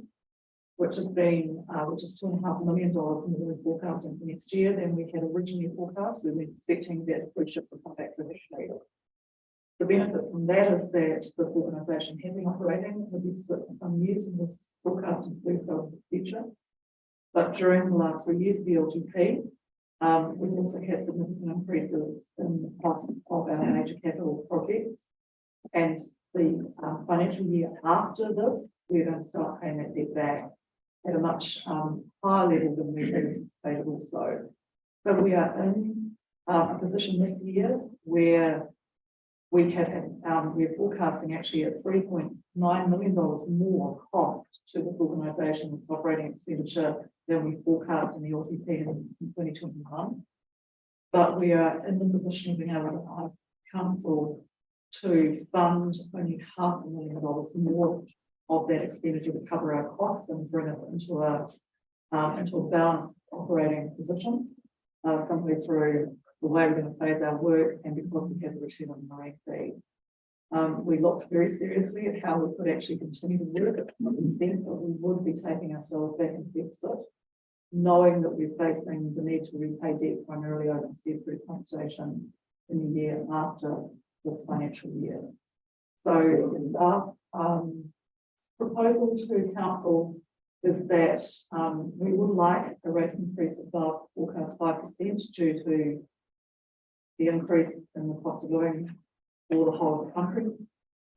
which is $2.5 million in the forecasting for next year than we had originally forecast. We were expecting that the cruise ships would come back sufficiently. The benefit from that is that this organisation has been operating for some years in this forecast includes the future. But during the last 3 years of the LGP, we've also had significant increases in the cost of our major capital projects. And the financial year after this, we're going to start paying that debt back at a much higher level than we had anticipated also. So we are in a position this year where we're forecasting actually it's $3.9 million more cost to this organisation, its operating expenditure than we forecast in the LTP in 2021. But we are in the position of being able to ask council to fund only $500,000 more of that expenditure to cover our costs and bring us into a balanced operating position, simply through the way we're going to phase our work and because we have the return on the marine fee. We looked very seriously at how we could actually continue to work at the sense that we would be taking ourselves back into deficit, knowing that we're facing the need to repay debt primarily over the Stepford Pump Station in the year after this financial year. So our proposal to council is that we would like a rate increase above forecast 5% due to the increase in the cost of living for the whole of the country.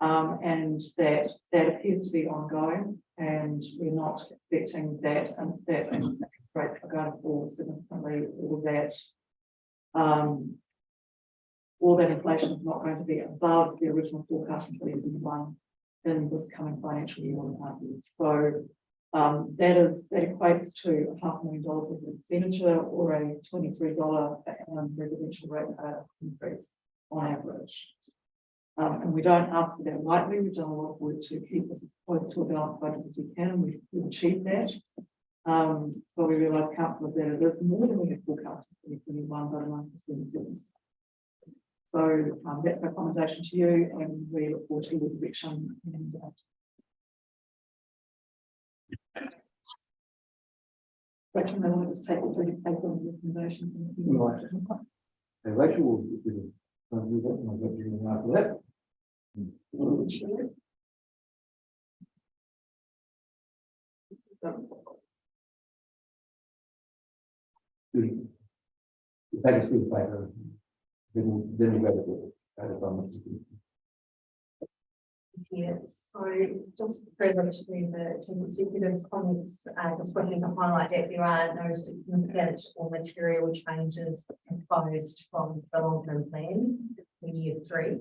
And that appears to be ongoing, and we're not expecting that that interest rates are going to fall significantly, or that inflation is not going to be above the original forecast in 2021 in this coming financial year or half years. So that equates to $500,000 of expenditure or a $23 residential rate increase on average. And we don't ask for that lightly. We've done a lot of work to keep this as close to a balanced budget as we can. We've achieved that. But we realise, councillors, that it is more than we had forecast in 2021 by 9%. So that's our commendation to you, and we look forward to your direction. Rachel, I want to just take us through the paper and recommendations. And Rachel will do that, and I'll get you after that. That is good paper. Then we go to Yes, so just further to the chief executive's comments, just wanting to highlight that there are no significant or material changes proposed from the long-term plan for year 3.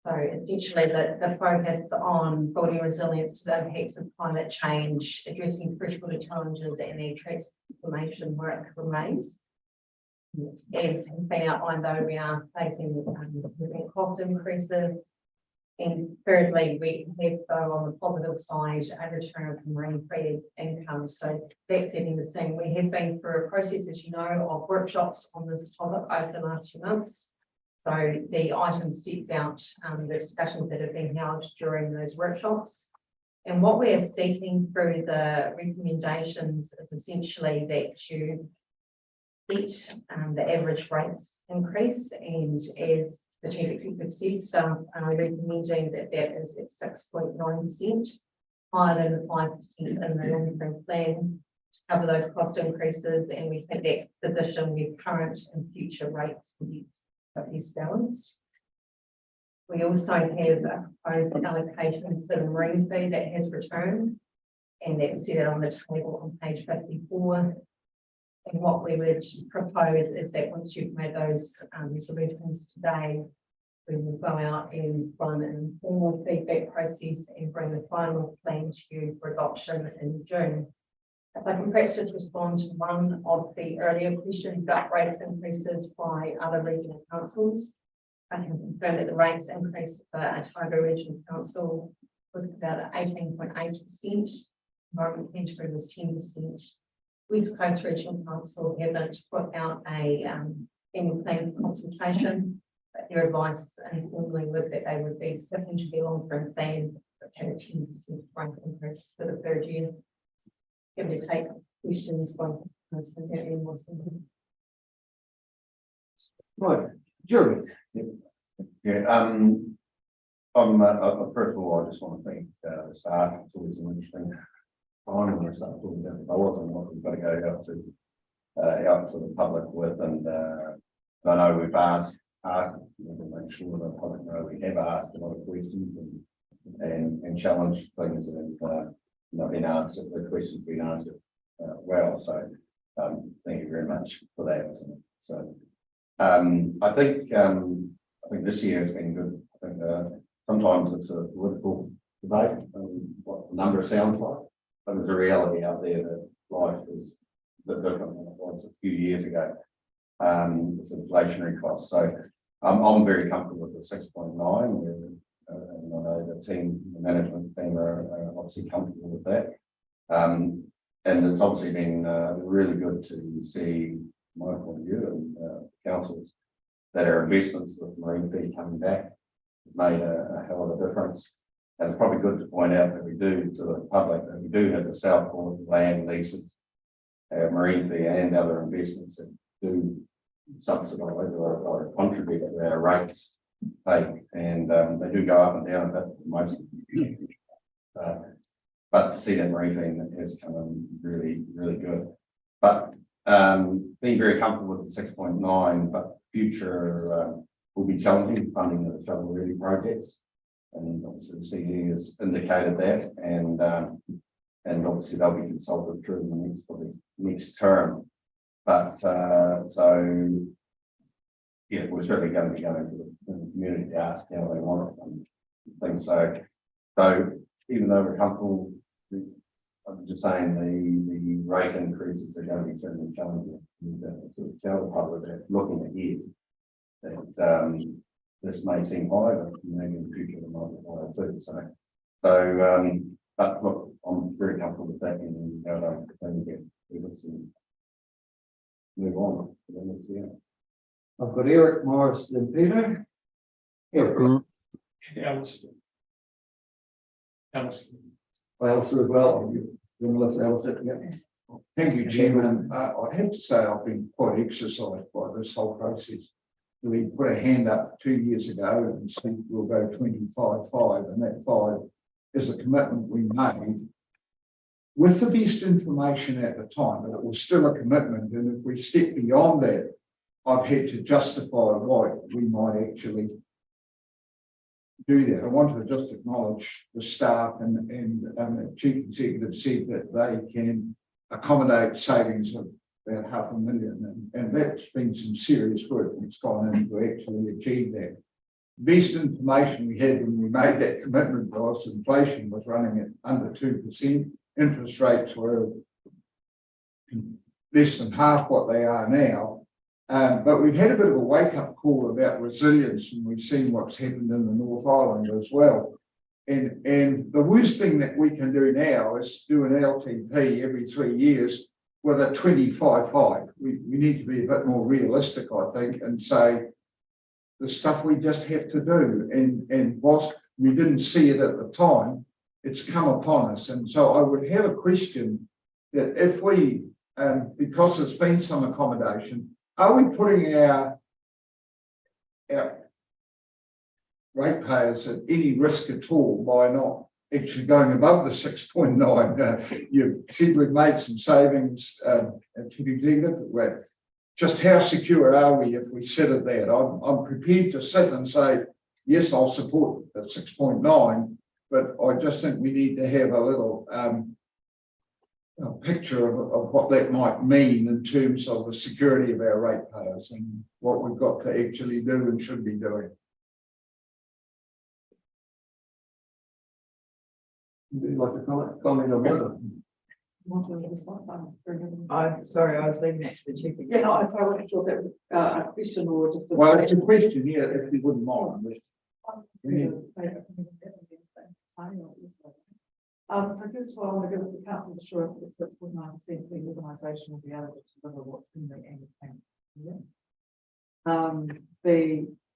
So essentially the focus on building resilience to the impacts of climate change, addressing freshwater challenges and the transformation work remains. As has been outlined, though, we are facing cost increases. And thirdly, we have, though, on the positive side, a return of marine fee income. So that's setting the scene. We have been through a process, as you know, of workshops on this topic over the last few months. So the item sets out the discussions that have been held during those workshops. And what we are seeking through the recommendations is essentially that you get the average rates increase, and as the chief executive said, staff are recommending that is at 6.9%, higher than the 5% in the long-term plan to cover those cost increases, and we think that's the position with current and future rates is balanced. We also have a proposed allocation for the marine fee that has returned, and that's set out on the table on page 54. And what we would propose is that once you've made those solutions today, we will go out and run an informal feedback process and bring the final plan to you for adoption in June. If I can perhaps just respond to one of the earlier questions about rates increases by other regional councils. I can confirm that the rates increase for Otago Regional Council was about 18.8%. environment Canterbury was 10%. West Coast Regional Council haven't put out a annual plan consultation, but their advice informally was that they would be sticking to their long-term plan, but had a 10% rate increase for the third year. Going to take questions from. Right, Jeremy. Yeah, first of all, I just want to thank the staff. It's always an interesting time when we start talking about the dollars and what we've got to go out to the public with. And I know we've asked to make sure the public know we have asked a lot of questions and challenged things and not been answered. The questions been answered well. So thank you very much for that. So I think this year has been good. I think sometimes it's a political debate, what the number sounds like, but there's a reality out there that life is a bit different than it was a few years ago. It's inflationary costs. So I'm very comfortable with the 6.9. And I know the management team are obviously comfortable with that. And it's obviously been really good to see my point of view and councils that our investments with marine feed coming back has made a hell of a difference. And it's probably good to point out that we do to the public that we do have the South Port land leases, our marine feed and other investments that do subsidise or contribute to our rates paid, and they do go up and down a bit most. But to see that marine feed has come in really, really good. But being very comfortable with the 6.9, but future will be challenging funding of the shovel ready projects. And obviously the CD has indicated that, and obviously they'll be consulted through the next term. But so yeah, we're certainly going to be going to the community to ask how they want it and things. So even though we're comfortable, I'm just saying the rate increases are going to be certainly challenging. To tell the public that looking ahead, that this may seem high, but maybe in the future it might be higher too. So but look, I'm very comfortable with that, and how they get this and move on to the next year. I've got Eric, Morris, and Peter. Eric, Alistair. Alistair as well. You want to listen, Alistair? Yeah. Thank you, Chairman. I have to say I've been quite exercised by this whole process. We put a hand up 2 years ago and said we'll go 25.5, and that 5 is a commitment we made with the best information at the time, but it was still a commitment. And if we step beyond that, I've had to justify why we might actually do that. I wanted to just acknowledge the staff and the chief executive said that they can accommodate savings of about $500,000, and that's been some serious work that's gone in to actually achieve that. Best information we had when we made that commitment was inflation was running at under 2%. Interest rates were less than half what they are now. But we've had a bit of a wake-up call about resilience, and we've seen what's happened in the North Island as well. And the worst thing that we can do now is do an LTP every 3 years with a 25.5. We need to be a bit more realistic, I think, and say the stuff we just have to do. And whilst we didn't see it at the time, it's come upon us. And so I would have a question that if we, because there's been some accommodation, are we putting our ratepayers at any risk at all by not actually going above the 6.9? You've said we've made some savings, Chief Executive. Just how secure are we if we sit at that? I'm prepared to sit and say, yes, I'll support the 6.9, but I just think we need to have a little picture of what that might mean in terms of the security of our ratepayers and what we've got to actually do and should be doing. Would you like to comment on that? I'm sorry, I was leaving that to the chief. Yeah, no, I wasn't sure that a question or just. Well, it's a question here, if you wouldn't mind. So first of all, I want to give the council assurance that 6.9% the organisation will be able to deliver what's in the annual plan.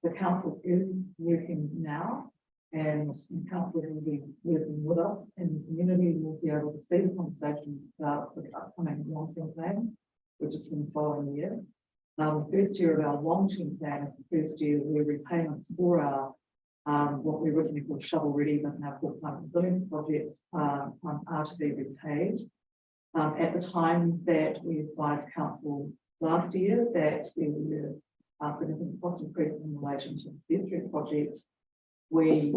The council is working now, and council will be working with us, and the community will be able to see the conversation about the upcoming long-term plan, which is in the following year. The first year of our long-term plan is the first year where repayments for our what we originally called shovel ready, but now called climate resilience projects are to be repaid. At the time that we advised council last year that there were significant cost increases in relation to the Fair Street project, we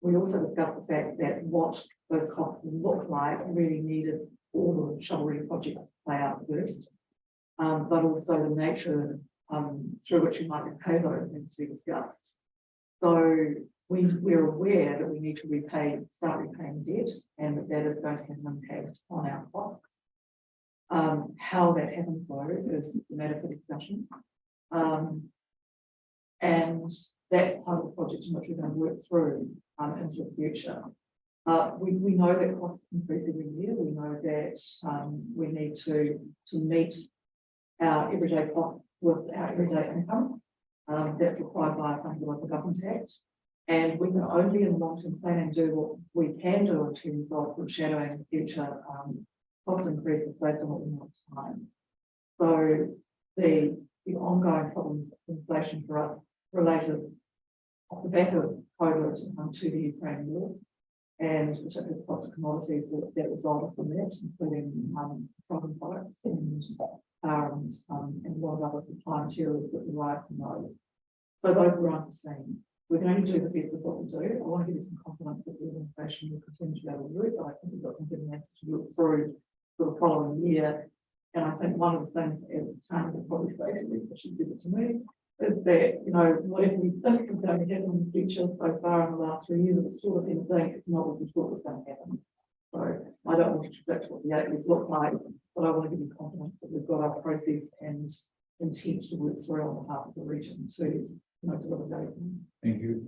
also discussed the fact that what those costs would look like really needed all the shovel ready projects to play out first, but also the nature through which we might repay those needs to be discussed. So we're aware that we need to start repaying debt, and that is going to have an impact on our costs. How that happens though is a matter for discussion. And that's part of the project in which we're going to work through into the future. We know that costs increase every year. We know that we need to meet our everyday costs with our everyday income. That's required by the Local Government Act. And we can only in long-term planning do what we can do in terms of foreshadowing future cost increases based on what we know at the time. So the ongoing problems of inflation for us related off the back of COVID to the Ukraine war, and particularly the cost of commodities that resulted from that, including problem products and a lot of other supply materials that derive from those. So those were unforeseen. We can only do the best of what we do. I want to give you some confidence that the organisation will continue to be able to work. I think we've got some good maths to work through for the following year. And I think one of the things as Tanya will probably say to me, she said it to me, is that, you know, whatever we think is going to happen in the future so far in the last 3 years, if it's still the same thing, it's not what we thought was going to happen. So I don't want to predict what the 8 years look like, but I want to give you confidence that we've got our process and intent to work through on behalf of the region to deliver value. Thank you.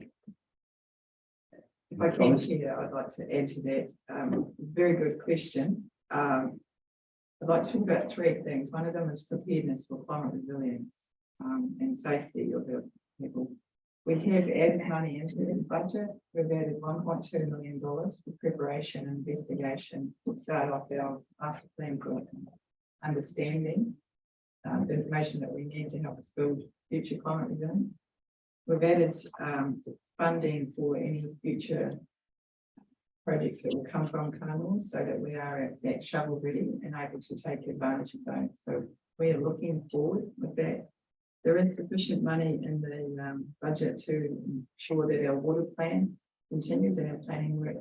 If I can, Chair, I'd like to add to that. It's a very good question. I'd like to talk about 3 things. One of them is preparedness for climate resilience and safety of the people. We have added money into the budget. We've added $1.2 million for preparation and investigation to start off our master plan for understanding the information that we need to help us build future climate resilience. We've added funding for any future projects that will come from Carnival so that we are at shovel ready and able to take advantage of those. So we are looking forward with that. There is sufficient money in the budget to ensure that our water plan continues and our planning work.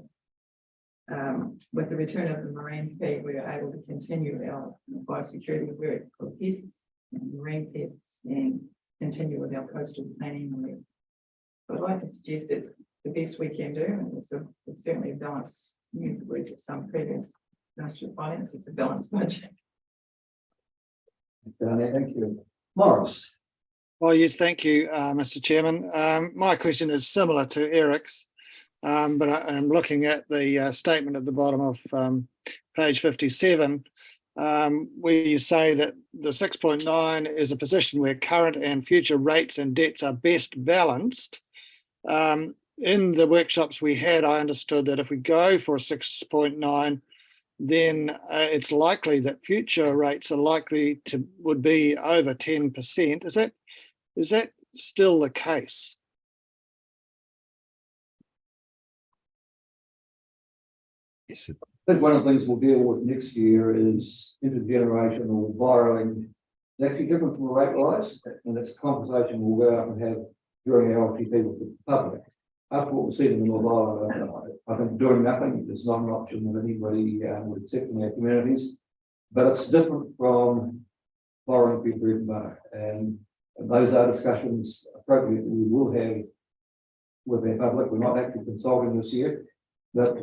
With the return of the marine fee, we are able to continue our biosecurity work for pests and marine pests and continue with our coastal planning work. So I'd like to suggest it's the best we can do, and it's certainly a balanced, to use the words of some previous Minister of Finance, it's a balanced budget. Thank you. Morris. Well, yes, thank you, Mr. Chairman. My question is similar to Eric's, but I'm looking at the statement at the bottom of page 57, where you say that the 6.9 is a position where current and future rates and debts are best balanced. In the workshops we had, I understood that if we go for a 6.9, then it's likely that future rates are likely would be over 10%. Is that still the case? Yes. I think one of the things we'll deal with next year is intergenerational borrowing. It's actually different from a rate rise, and it's a conversation we'll go out and have during our LTP with the public. After what we've seen in the North Island, I think doing nothing is not an option that anybody would accept in our communities, but it's different from borrowing for bread and butter. And those are discussions appropriate we will have with our public. We're not actually consulting this year, but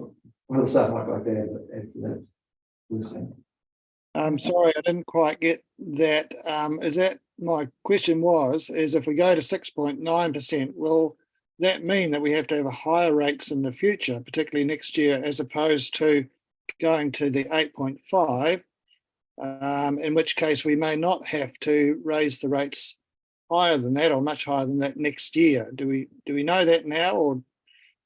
one of the stuff like that, but after that, we'll see. I'm sorry, I didn't quite get that. Is that my question is if we go to 6.9%, will that mean that we have to have higher rates in the future, particularly next year, as opposed to going to the 8.5, in which case we may not have to raise the rates higher than that or much higher than that next year? Do we know that now, or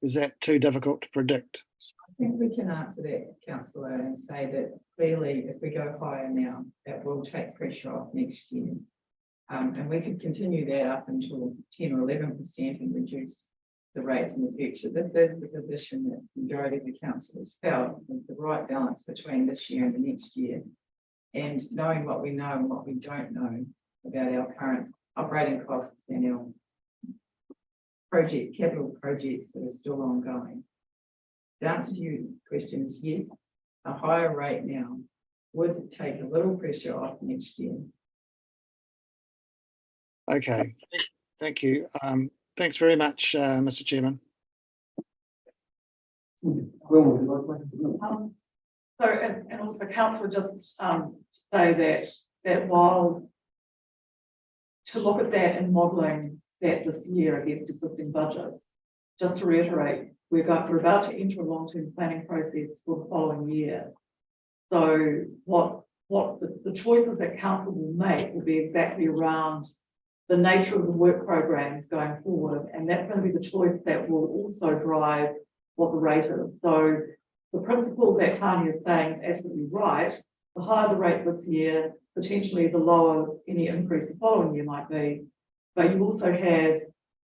is that too difficult to predict? I think we can answer that, councillor, and say that clearly if we go higher now, that will take pressure off next year. And we could continue that up until 10 or 11% and reduce the rates in the future. This is the position that the majority of the councillors felt was the right balance between this year and the next year. And knowing what we know and what we don't know about our current operating costs and our capital projects that are still ongoing. The answer to your question is yes, a higher rate now would take a little pressure off next year. Okay, thank you. Thanks very much, Mr. Chairman. Will, would you like to? So, and also councillor, just say that while to look at that and modelling that this year against existing budget, just to reiterate, we're about to enter a long-term planning process for the following year. So what the choices that council will make will be exactly around the nature of the work programs going forward, and that's going to be the choice that will also drive what the rate is. So the principle that Tanya is saying is absolutely right. The higher the rate this year, potentially the lower any increase the following year might be. But you also have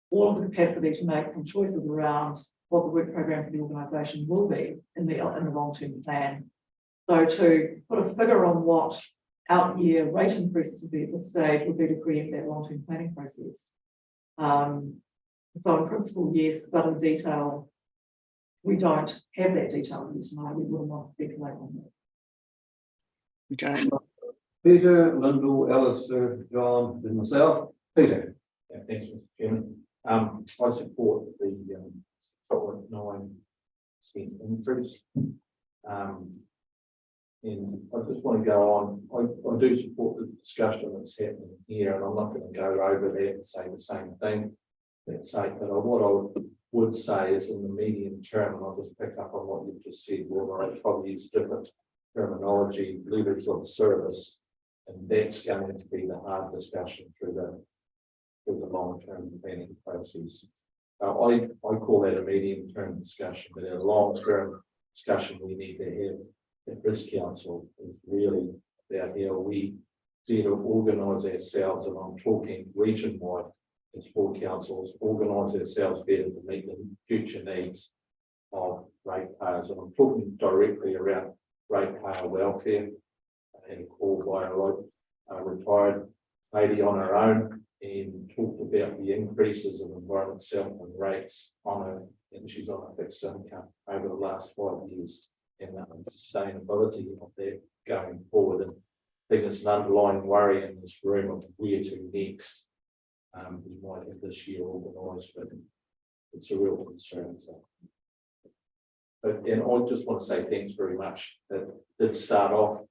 all of the capacity to make some choices around what the work program for the organisation will be in the long-term plan. So to put a figure on what out year rate increases would be at this stage would be to preempt that long-term planning process. So in principle, yes, but in detail, we don't have that detail tonight. We will not speculate on that. Okay. Peter, Lyndall, Alistair, John, and myself. Peter. Yeah, thanks, Mr. Chairman. I support the 9% increase. And I just want to go on. I do support the discussion that's happening here, and I'm not going to go over there and say the same thing. Let's say, but what I would say is in the medium term, and I'll just pick up on what you've just said, well, I probably use different terminology, levels of service, and that's going to be the hard discussion through the long-term planning process. I call that a medium-term discussion, but a long-term discussion we need to have at this council is really about how we better organise ourselves, and I'm talking region-wide as 4 councils, organise ourselves better to meet the future needs of ratepayers. And I'm talking directly around ratepayer welfare and called by a retired lady on her own and talked about the increases in environment settlement rates on her, and she's on a fixed income over the last 5 years, and the sustainability of that going forward. And I think it's an underlying worry in this room of where to next. We might have this year organised, but it's a real concern. And I just want to say thanks very much. That did start off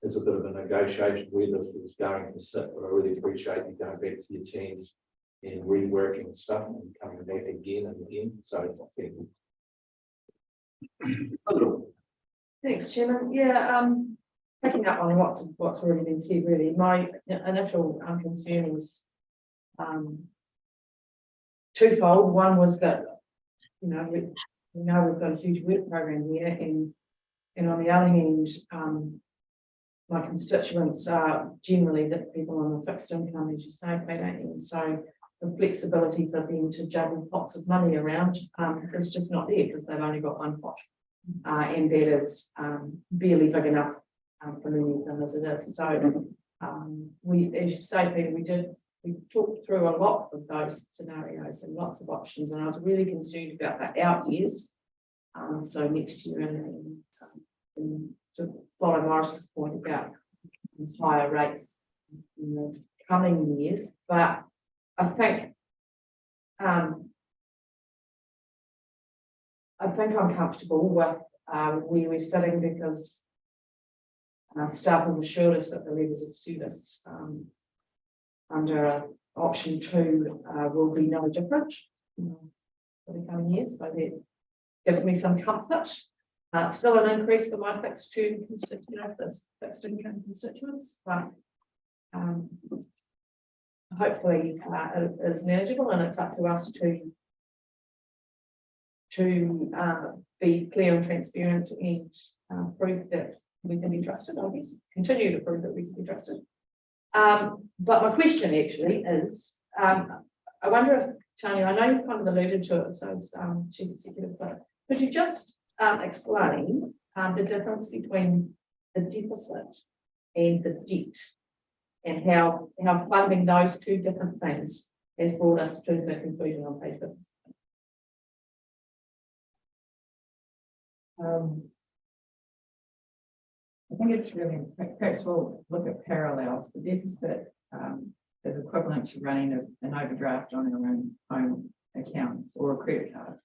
as a bit of a negotiation where this was going to sit, but I really appreciate you going back to your teams and reworking stuff and coming back again and again. So thank you. Thanks, Chairman. Yeah, picking up on what's already been said, really, my initial concern was twofold. One was that, we know we've got a huge work program here, and on the other hand, my constituents are generally the people on a fixed income, as you say, and so the flexibility for them to juggle pots of money around is just not there because they've only got one pot. And that is barely big enough for many of them as it is. So we, as you say, Peter, we talked through a lot of those scenarios and lots of options, and I was really concerned about the out years. So next year and to follow Morris's point about higher rates in the coming years, but I think I'm comfortable with where we're sitting because staff have assured us that the levels of service under option 2 will be no different. for the coming years, so that gives me some comfort. Still an increase for my fixed term fixed income constituents, but hopefully it is manageable, and it's up to us to be clear and transparent and prove that we can be trusted, I guess, continue to prove that we can be trusted. But my question actually is, I wonder if, Tanya, I know you've kind of alluded to it, so as Chief Executive, but could you just explain the difference between the deficit and the debt, and how funding those two different things has brought us to the conclusion on page 50? I think it's really, perhaps we'll look at parallels. The deficit is equivalent to running an overdraft on our own home accounts or a credit card.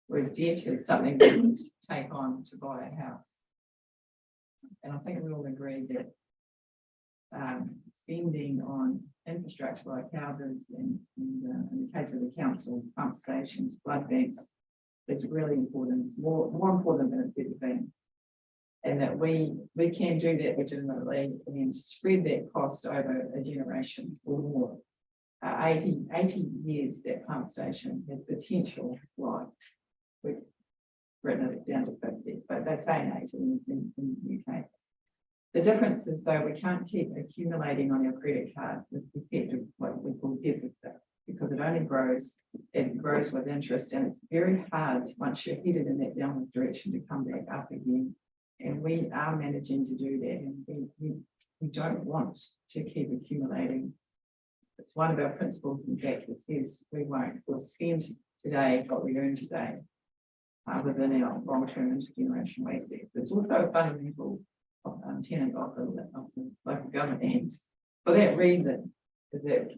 Whereas debt is something we need to take on to buy a house. And I think we all agree that spending on infrastructure like houses and in the case of the council, pump stations, blood banks, is really important. It's more important than it's ever been. And that we can do that legitimately and spread that cost over a generation or more. 80 years that pump station has potential life. We've written it down to 50, but they say 80 in the UK. The difference is though we can't keep accumulating on your credit card with the effect of what we call deficit, because it only grows, it grows with interest, and it's very hard once you're headed in that downward direction to come back up again. And we are managing to do that, and we don't want to keep accumulating. It's one of our principles, in fact, that says we'll spend today what we earn today within our long-term intergenerational assets. It's also a fundamental tenet of the local government, and for that reason, is that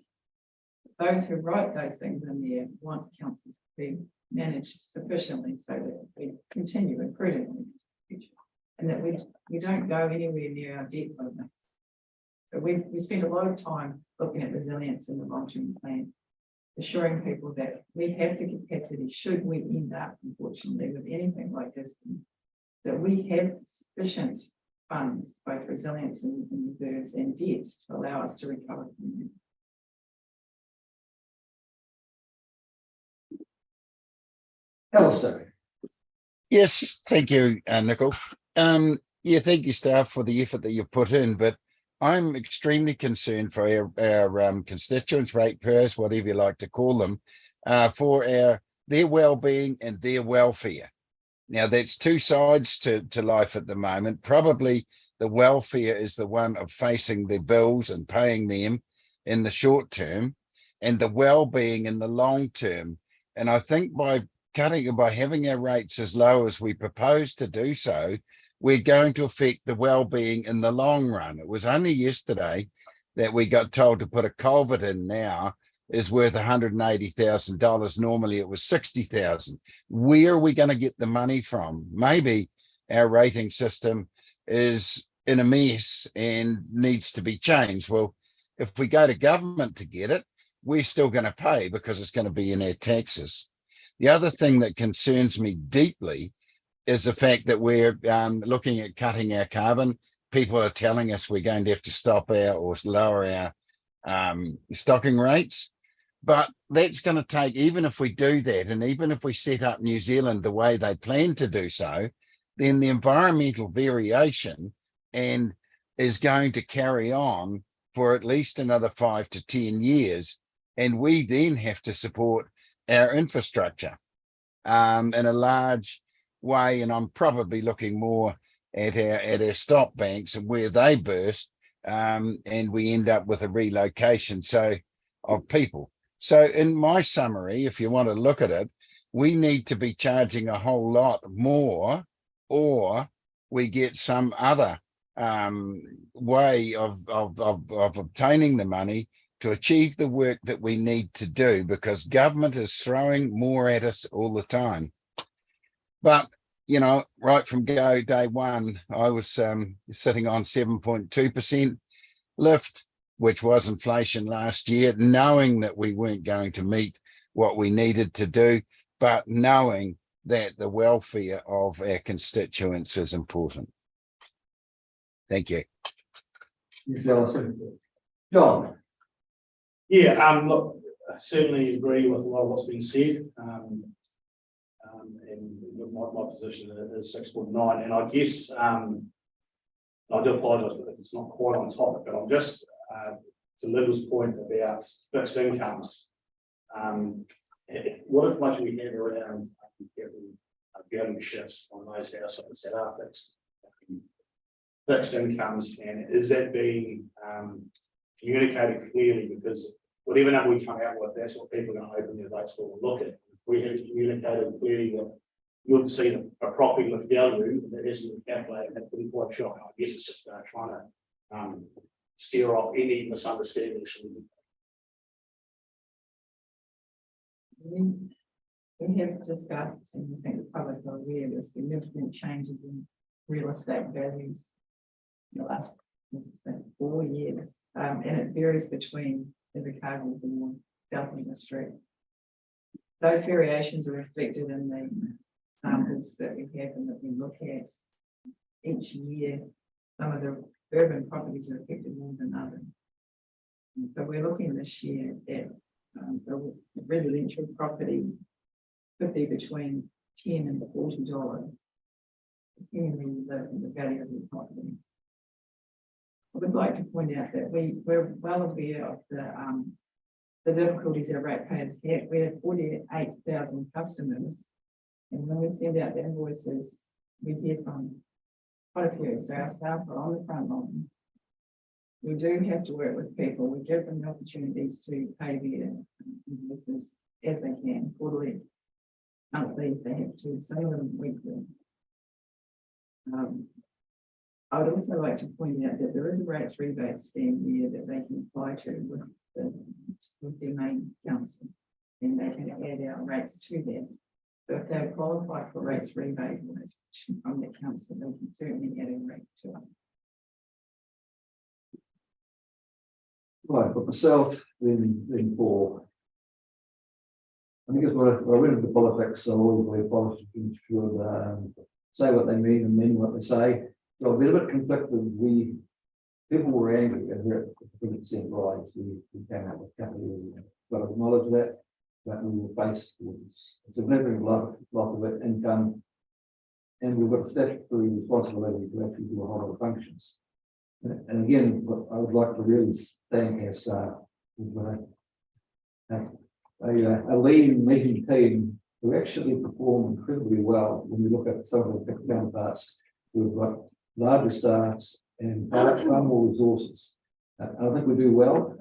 those who write those things in there want council to be managed sufficiently so that we continue improving in the future, and that we don't go anywhere near our debt limits. So we spend a lot of time looking at resilience in the long-term plan, assuring people that we have the capacity, should we end up, unfortunately, with anything like this, that we have sufficient funds, both resilience and reserves and debt, to allow us to recover from that. Alistair. Yes, thank you, Nicole. Yeah, thank you, staff, for the effort that you've put in, but I'm extremely concerned for our constituents, ratepayers, whatever you like to call them, for their well-being and their welfare. Now, that's two sides to life at the moment. Probably the welfare is the one of facing the bills and paying them in the short term, and the well-being in the long term. And I think by having our rates as low as we propose to do so, we're going to affect the well-being in the long run. It was only yesterday that we got told to put a culvert in now is worth $180,000. Normally it was $60,000. Where are we going to get the money from? Maybe our rating system is in a mess and needs to be changed. Well, if we go to government to get it, we're still going to pay because it's going to be in our taxes. The other thing that concerns me deeply is the fact that we're looking at cutting our carbon. People are telling us we're going to have to stop or lower our stocking rates. But that's going to take, even if we do that, and even if we set up New Zealand the way they plan to do so, then the environmental variation is going to carry on for at least another 5 to 10 years. And we then have to support our infrastructure in a large way. And I'm probably looking more at our stop banks and where they burst, and we end up with a relocation of people. So in my summary, if you want to look at it, we need to be charging a whole lot more, or we get some other way of obtaining the money to achieve the work that we need to do, because government is throwing more at us all the time. But, you know, right from day one, I was sitting on 7.2% lift, which was inflation last year, knowing that we weren't going to meet what we needed to do. but knowing that the welfare of our constituents is important. Thank you. John, Yeah, look, I certainly agree with a lot of what's been said. And my position is 6.9, and I guess, I do apologise if it's not quite on topic, but I'm just, to Lyndall's point about fixed incomes. What information we have around getting shifts on those households that are fixed incomes, and is that being communicated clearly? Because whatever number we come out with, that's what people are going to open their rates for and look at. We have communicated clearly that you'll see a property lift value that hasn't been calculated. That's been quite shocking. I guess it's just trying to steer off any misunderstanding. We have discussed, and I think the public are aware, there's significant changes in real estate values in the last 4 years, and it varies between Invercargill and South Street. Those variations are reflected in the samples that we have and that we look at each year. Some of the urban properties are affected more than others. And so we're looking this year at the residential property could be between $10 and $40, depending on the value of the property. I would like to point out that we're well aware of the difficulties our ratepayers have. We have 48,000 customers, and when we send out the invoices, we hear from quite a few. So our staff are on the front line. We do have to work with people. We give them the opportunities to pay their invoices as they can, quarterly, monthly if they have to, some of them weekly. I would also like to point out that there is a rates rebate scheme here that they can apply to with their main council, and they can add our rates to them. So if they qualify for rates rebate from the council, they can certainly add our rates to them. right, but myself, then Paul. I think it's what I read into politics, so always believe politicians should say what they mean and mean what they say. So I've been a bit conflicted. People were angry at the 50% rise. We came out with a couple of years ago. But I acknowledge that we were faced with a significant lot of it income, and we've got a statutory responsibility to actually do a whole lot of functions. And again, I would like to really thank our staff. We've got a lean meeting team who actually perform incredibly well when you look at some of the counterparts. We've got larger staffs and far more resources. I think we do well.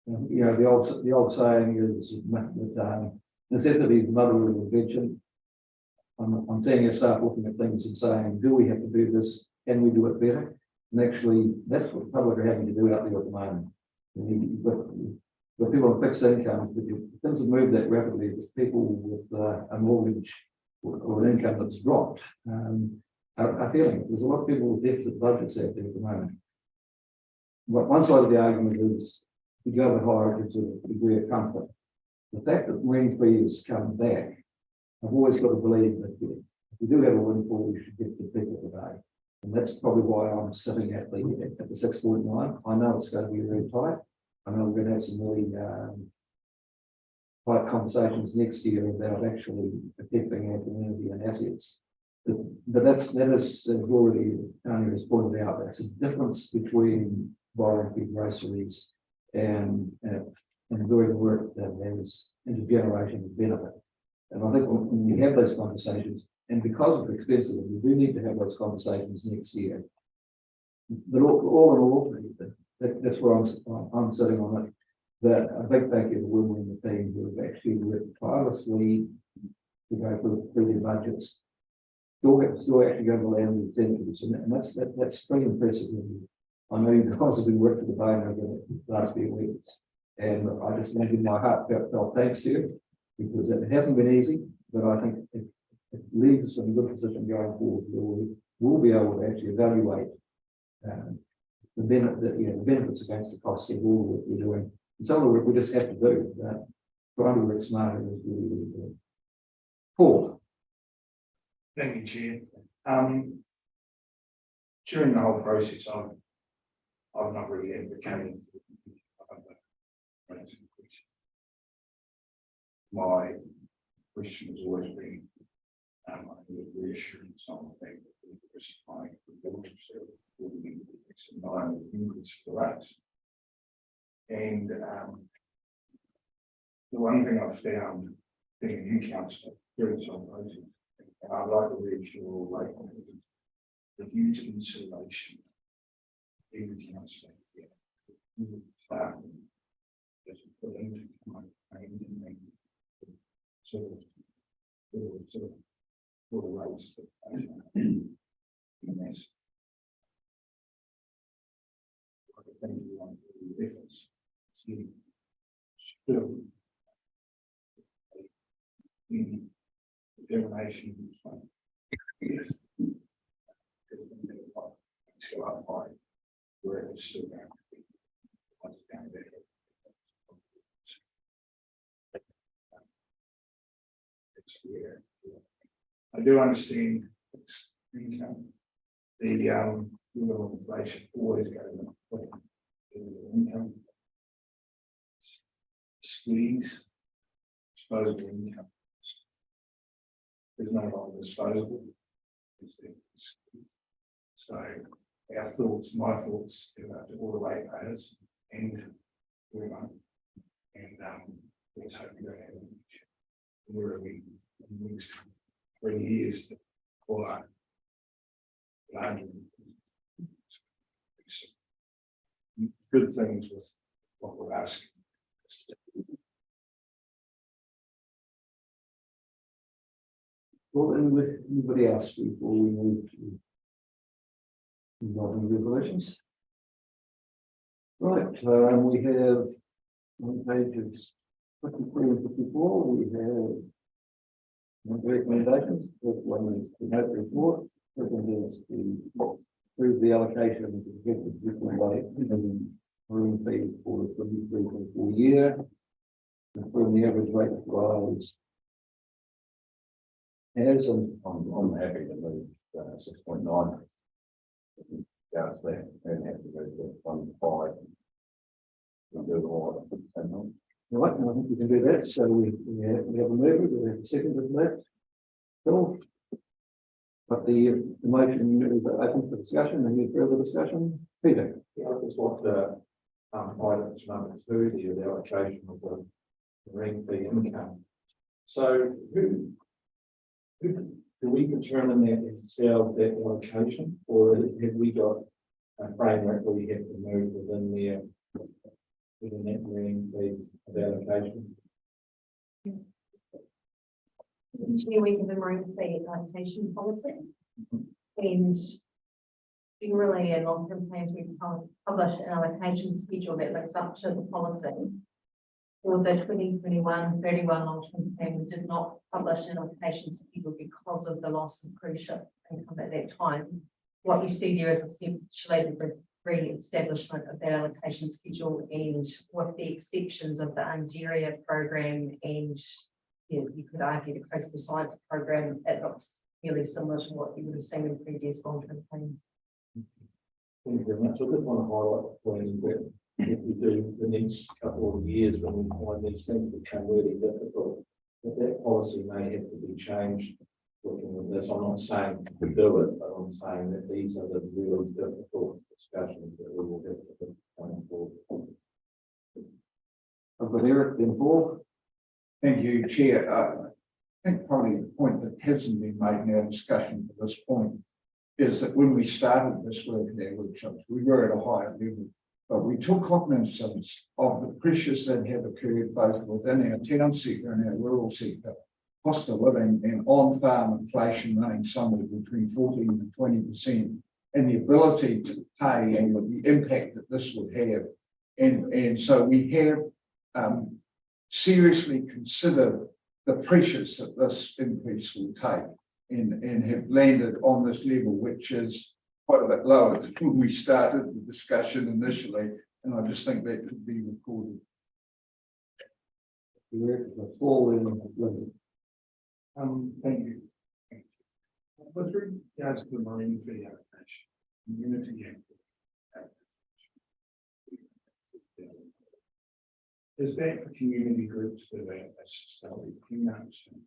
You know, the old saying is that necessity is the mother of invention. I'm seeing our staff looking at things and saying, do we have to do this? Can we do it better? And actually, that's what the public are having to do out there at the moment. But people on fixed income, things have moved that rapidly. It's people with a mortgage or an income that's dropped. Are feeling it. There's a lot of people with deficit budgets out there at the moment. But one side of the argument is to go a bit higher to a degree of comfort. The fact that marine fees come back, I've always got to believe that if we do have a windfall, we should get the people today. And that's probably why I'm sitting at the 6.9. I know it's going to be very tight. I know we're going to have some really tight conversations next year about actually protecting our community and assets. But that is already Tony has pointed out. That's a difference between borrowing big groceries and doing work that has intergenerational benefit. And I think when you have those conversations, and because of the expensive, we do need to have those conversations next year. But all in all, that's where I'm sitting on it. That a big thank you to Will and the team who have actually worked tirelessly to go through their budgets. Still actually go to the land with incentives, and that's pretty impressive. I know you guys have been working the bone over the last few weeks, and I just want to give my heartfelt thanks to you, because it hasn't been easy, but I think it leaves us in a good position going forward. We'll be able to actually evaluate the benefits against the costs of all the work we're doing. And some of the work we just have to do. Trying to work smarter is really, really good. Paul, Thank you, Chair. During the whole process, I've not really advocated. My question has always been, reassurance on the fact that we're diversifying the water service will be in line with increase for us. And the one thing I've found being a new councillor, doing some projects, and I'd like to reassure like the huge consideration in the council. Just put into my mind and sort of for the rights that yes. I think you want the difference. Still in determination. Yes. It's go up high, where it's still going to be. Once down there. It's where I do understand it's income. The rural inflation always goes up. Income squeeze, disposable income. There's no longer disposable. So our thoughts, my thoughts, to all the ratepayers and everyone, and let's hope we don't have where we in the next 3 years for good things with what we're asking. well, anybody else before we move to involving resolutions? Right, we have on pages 53 and 54, we have recommendations. First one is the note report. Second is to approve the allocation of the executive room fee for the 23-24 year. Confirm the average rate of rise. As I'm happy to move 6.9. Down there and have to go to 1.5. We'll do it all at the same time. Right, I think we can do that. So we have a mover, we have a second of that. Bill. But the motion is open for discussion. Any further discussion? Peter. Yeah, I just want to items number 2, the allocation of the marine fee income. So who do we determine that ourselves, that allocation, or have we got a framework where we have to move within there within that marine fee of allocation? Usually we have a marine fee allocation policy. And generally in long-term plans, we publish an allocation schedule that links up to the policy. For the 2021-31 long-term plan, we did not publish an allocation schedule because of the loss of cruise ship income at that time. What you see there is essentially the re-establishment of that allocation schedule, and with the exceptions of the Underia program and you could argue the coastal science program, it looks fairly similar to what you would have seen in previous long-term plans. Thank you very much. I just want to highlight the point that if we do the next couple of years when we find these things become really difficult, that policy may have to be changed. Looking at this, I'm not saying to do it, but I'm saying that these are the really difficult discussions that we will have to do going forward. I've got Eric then Paul. Thank you, Chair. I think probably the point that hasn't been made in our discussion to this point is that when we started this work in our workshops, we were at a higher level, but we took cognizance of the pressures that have occurred both within our town sector and our rural sector, cost of living and on-farm inflation running somewhere between 14 and 20%, and the ability to pay and the impact that this would have. And so we have seriously considered the pressures that this increase will take and have landed on this level, which is quite a bit lower than when we started the discussion initially. And I just think that could be recorded. Paul and Linda. Thank you. With regards to the marine fee allocation, community. Is that for community groups that are study cleanups and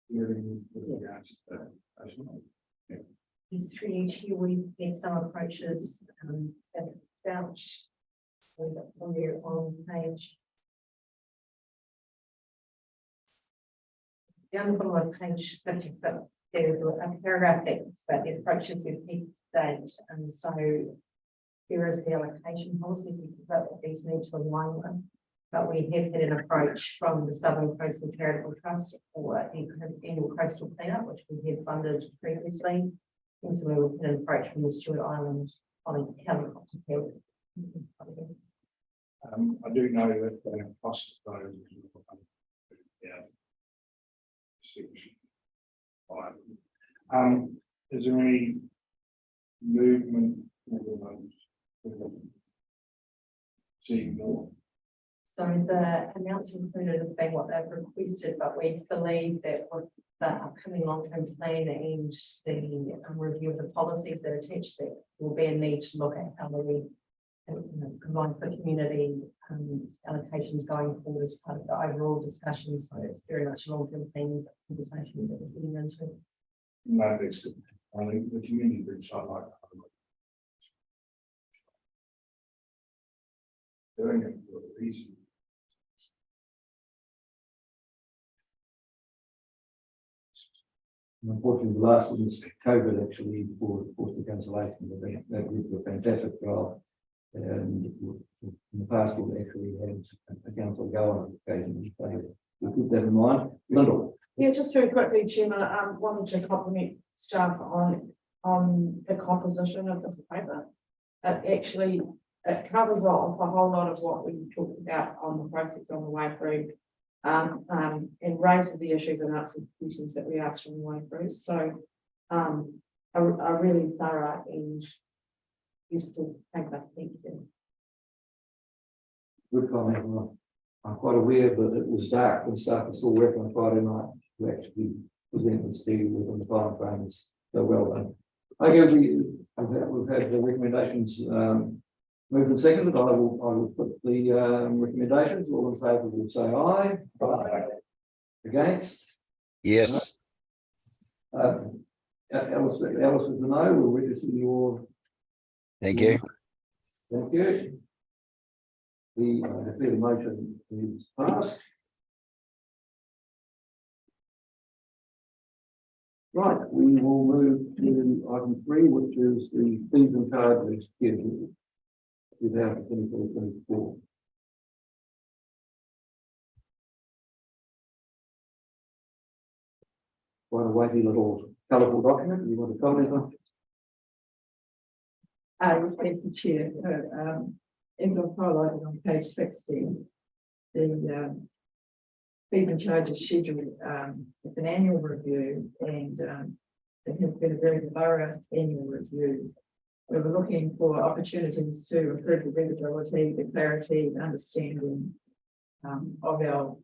hearing with regards to that? Is through each year, we've had some approaches, about, so on there on page. Down the bottom of page 56, there's a paragraph that talks about the approaches we've had to date, and so there is the allocation policy that these need to align with. But we have had an approach from the Southern Coastal Charitable Trust for the annual coastal cleanup, which we had funded previously. And so we will get an approach from the Stewart Island on helicopter field. I do know that the cost of those is section 5. Is there any movement for those? See more? So the amounts included have been what they've requested, but we believe that with the upcoming long-term plan and the review of the policies that attach, that will be a need to look at how we combine for community allocations going forward as part of the overall discussion. So it's very much a long-term plan conversation that we're getting into. No, that's good. Only the community groups I like. Doing it for a reason. Unfortunately, the last one was COVID actually forced the cancellation, but that group were fantastic job. And in the past, we've actually had a council go on occasionally. So we'll keep that in mind. Lyndall. Yeah, just very quickly, Chairman, wanted to compliment staff on the composition of this paper. It covers off a whole lot of what we talked about on the process on the way through. And raises the issues and answers questions that we asked from the way through. So a really thorough and useful paper. Thank you. Good comment. Well, I'm quite aware that it was dark when staff was still working on Friday night to actually present this to you within the time frames. So well done. Okay, we've had the recommendations moved and seconded. I will put the recommendations. All in favour will say aye. Aye. Against? Yes. Alice is a no. We'll register your. Thank you. Thank you. The motion is passed. Right, we will move to item 3, which is the fees and charges schedule. 2024. Quite a weighty little colourful document. You want to comment on? Yes, thank you, Chair. As I've highlighted on page 16, the fees and charges schedule, it's an annual review, and it has been a very thorough annual review. We were looking for opportunities to improve the readability, the clarity, the understanding of our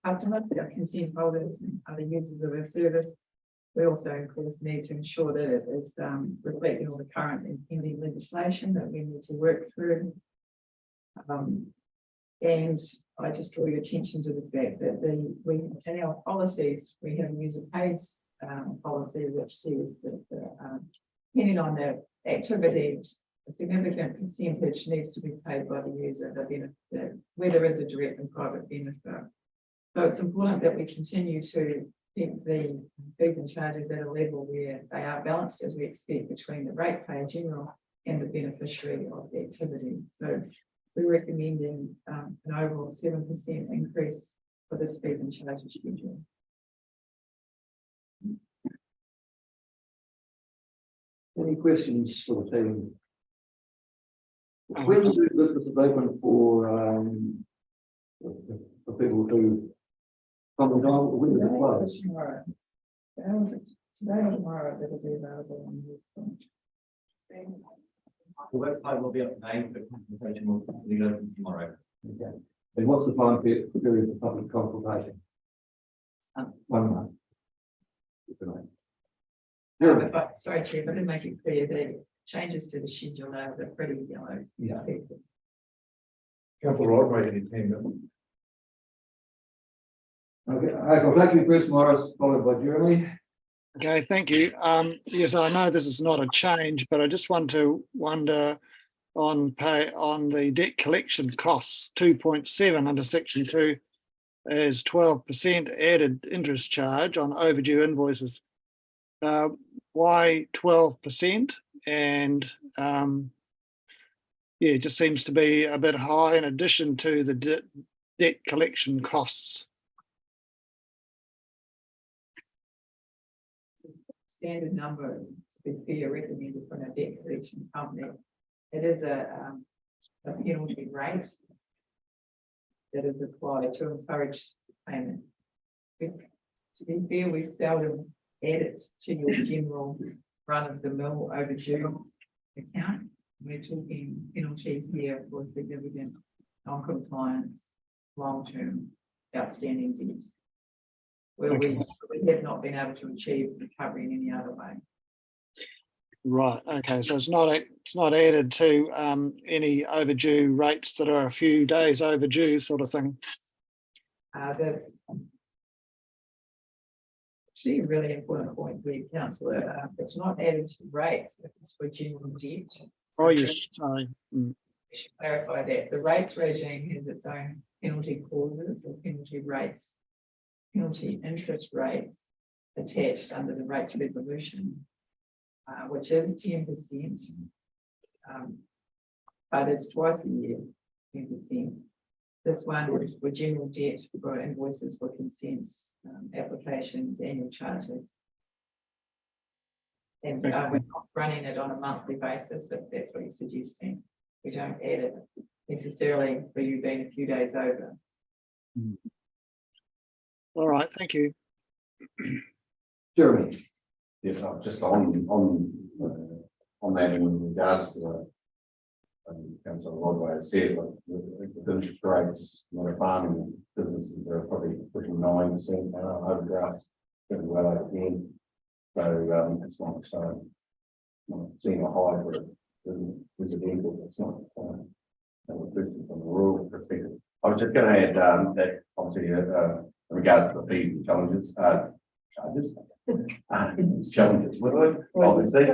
customers, our consent holders, and other users of our service. We also, of course, need to ensure that it is reflecting all the current and pending legislation that we need to work through. And I just draw your attention to the fact that in our policies, we have a user pays policy, which says that depending on the activity, a significant percentage needs to be paid by the user, where there is a direct and private benefit. So it's important that we continue to keep the fees and charges at a level where they are balanced, as we expect, between the ratepayer general and the beneficiary of the activity. So we're recommending an overall 7% increase for this fees and charges schedule. Any questions for the team? When this is open for people to comment on, when does it close? Tomorrow. Today or tomorrow, it'll be available on the website. The website will be up to date, the consultation will be open tomorrow. Okay. And what's the time period for public consultation? 1 month. Jeremy, But, sorry, Chair, but to make it clear, the changes to the schedule are pretty yellow. Yeah. Councillor Rodway, any team. okay, I go back to you, Chris Morris, followed by Jeremy. Okay, thank you. Yes, I know this is not a change, but I just want to wonder on the debt collection costs, 2.7 under section 2 is 12% added interest charge on overdue invoices. Why 12%? And yeah, it just seems to be a bit high in addition to the debt collection costs. Standard number, to be fair, recommended from a debt collection company. It is a penalty rate that is applied to encourage payment. To be fair, we seldom add it to your general run-of-the-mill overdue account. We're talking penalties here for significant non-compliance, long-term outstanding debt, where we have not been able to achieve recovery in any other way. Right. Okay. So it's not added to any overdue rates that are a few days overdue, sort of thing. Actually, a really important point for you, councillor. It's not added to rates. It's for general debt. Oh yes. Sorry. We should clarify that the rates regime has its own penalty clauses or penalty rates, penalty interest rates attached under the rates resolution, which is 10%, but it's twice a year, 10%. This one is for general debt, for invoices for consents, applications, annual charges. And we're not running it on a monthly basis, if that's what you're suggesting. We don't add it necessarily for you being a few days over. All right. Thank you. Jeremy. Yes, just on that in regards to the Councillor Rodway said, like, the interest rates, not a farming businesses are probably pushing 9% now, overdrafts, getting well over 10. So it's not so seeing a high for residential, it's not from the rural perspective. I was just going to add that obviously in regards to the fees and challenges, challenges, obviously.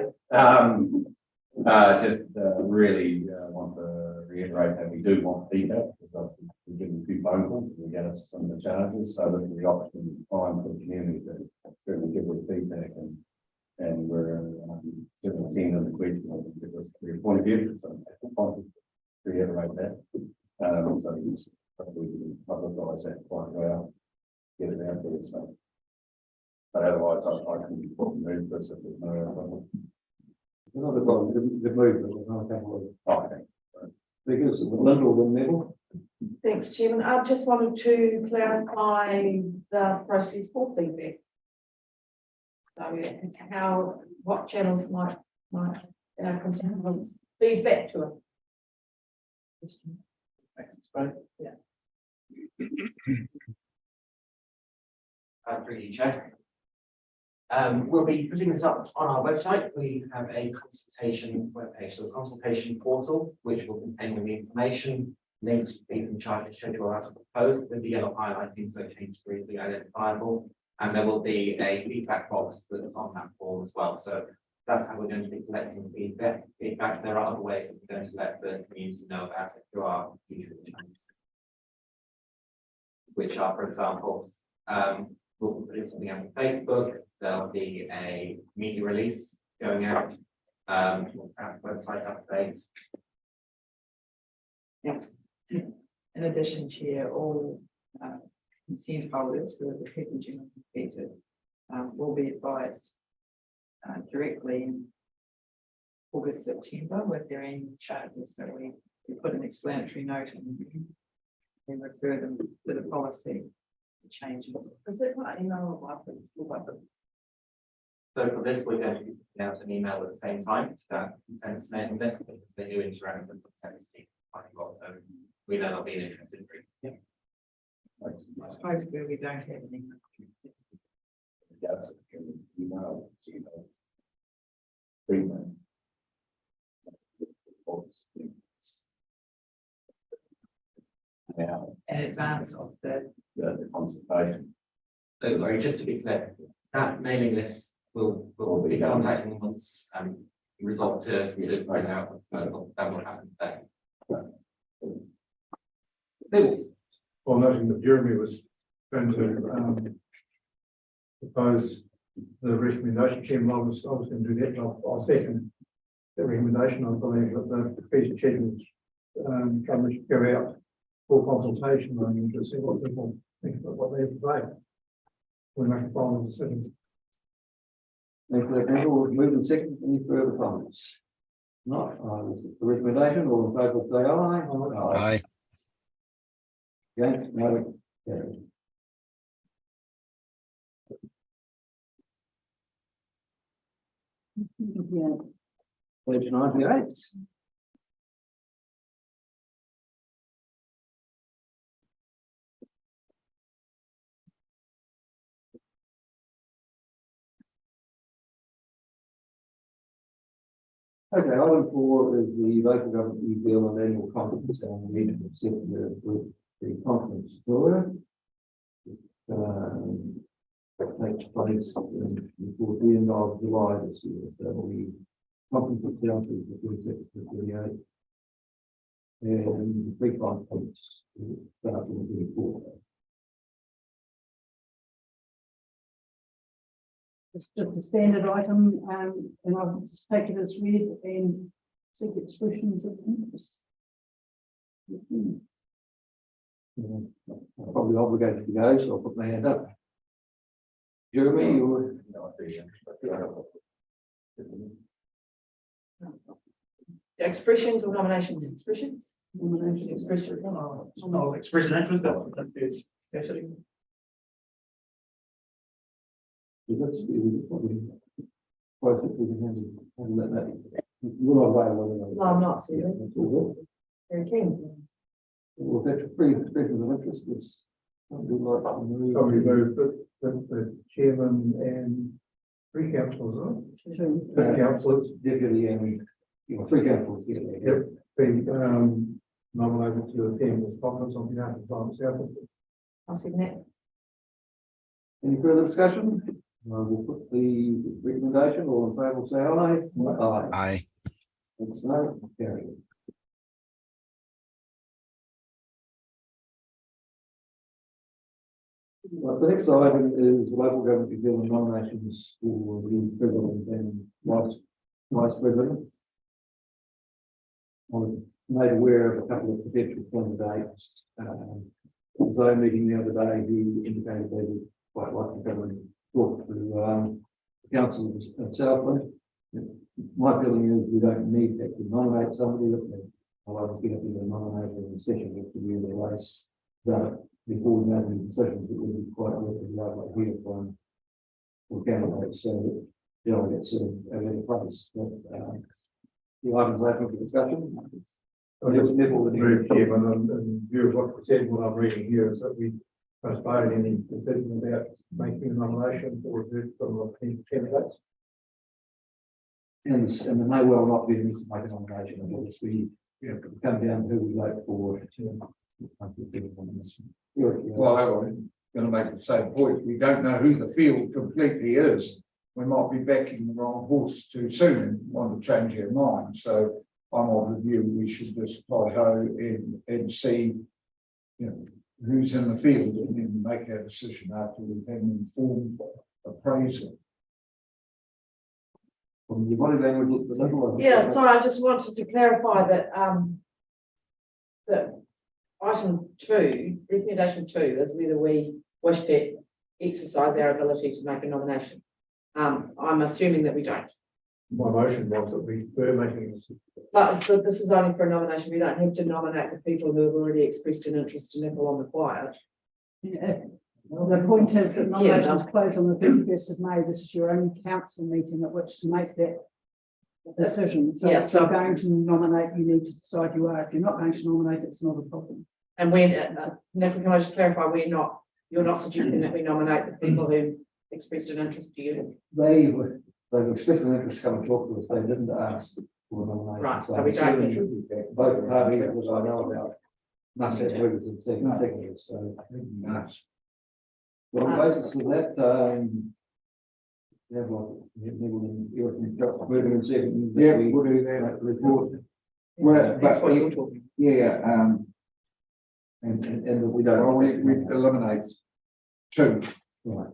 Just really want to reiterate that we do want feedback, because obviously we're getting a few phone calls, we get us some of the charges, so this is the opportunity time for the community to certainly give us feedback, and we're certainly seeing the question of your point of view, so I want to reiterate that. So it's probably publicize that quite well, get it out there, so. But otherwise, I can move this if there's no other problem. Another problem, the movement, not that way. Okay. Because Lyndall, the middle. Thanks, Chairman. I just wanted to clarify the process for feedback. So what channels might our constituents feedback to it? Yeah. Through you, Chair. We'll be putting this up on our website. We have a consultation webpage, so a consultation portal, which will contain the information, links, fees and charges schedule as proposed, with the yellow highlighting so change is easily identifiable. And there will be a feedback box that's on that form as well. So that's how we're going to be collecting feedback. There are other ways that we're going to let the community know about it through our usual channels, which are, for example, we'll be putting something out on Facebook. There'll be a media release going out, website update. Yes. In addition, Chair, all consent holders for the people generally affected will be advised directly in August, September with their annual charges. So we put an explanatory note and we refer them to the policy changes. Is that right? Email or So for this, we're going to be putting out an email at the same time to that consent statement on this, because they do interact with the consent statement. So we know there'll be an interest in. I suppose where we don't have any. Yes, you know. Freeman. Now, In advance of the consultation. So, sorry, just to be clear, that mailing list will be contacting them once, resolved to bring out, that will happen then. Bill, Well, noting that Jeremy was going to propose the recommendation, Chairman, I was going to do that, and I'll second the recommendation. I believe that the fees and schedules coverage go out for consultation, I mean, to see what people think about what they provide. We make a final decision. Thank you, Campbell. Move and second. Any further comments? Not, the recommendation, all in favour, say aye. Aye. Against, no, carried. Page 98. Okay, item 4 is the local government New Zealand annual conference, and we need to accept the conference tour. That takes place before the end of July this year, so we conference itself is the 26th to 28th. And the pre-conference starts on the 24th. It's just a standard item, and I'll just take it as read and seek expressions of interest. I'm probably obligated to go, so I'll put my hand up. Jeremy, you were. Expressions or nominations, expressions? Nomination. Expression. No, express an interest, that is, basically. Let's probably process we can handle that. You're not available. No, I'm not, Susan. Yeah, that's all good. Very keen. Well, that's a free expression of interest. It's something like that. So we move the chairman and three councillors, two councillors, Deputy and, three councillors. yep, be nominated to attend this conference on behalf of Climate South. I'll sign that. Any further discussion? We'll put the recommendation, all in favour, say aye. Aye. Aye. It's no, carry. The next item is local government New Zealand nominations for the president and vice president. I was made aware of a couple of potential candidates. Zoe meeting the other day, who indicated they would quite like to come and talk to the council of Southland. My feeling is we don't need to actually nominate somebody. I was going to do the nomination session with the real race. But before we make any decisions, it would be quite worth it to hear from candidates, so that delegates are in place. But the items open for discussion. Very Chairman, and view of what was said when I'm reading here is that we postpone any decision about making a nomination or review from the candidates. And there may well not be a need to make a nomination unless we come down to who we vote for. Well, I'm going to make the same point. We don't know who the field completely is. We might be backing the wrong horse too soon and want to change our mind. So I'm of the view we should just apply ho and see, who's in the field and then make our decision after we've had an informed appraisal. Yeah, sorry, I just wanted to clarify that, that item 2, recommendation 2, is whether we wish to exercise our ability to make a nomination. I'm assuming that we don't. My motion was that we were making this. But this is only for a nomination. We don't have to nominate the people who have already expressed an interest to nibble on the quiet. Yeah. Well, the point is that nominations close on the 31st of May. This is your own council meeting at which to make that decision. So if you're going to nominate, you need to decide you are. If you're not going to nominate, it's not a problem. And when, Nick, can I just clarify, you're not suggesting that we nominate the people who expressed an interest to you? They've expressed an interest to come and talk to us. They didn't ask for a nomination. Right, so we don't need- should be back. Both parties, as I know about, must have movers and seconders, so. Well, on the basis of that, yeah, well, moving and seconding. Yeah, we'll do that report. Well, That's but what you're talking. yeah, And we don't. well, we eliminate two. Right.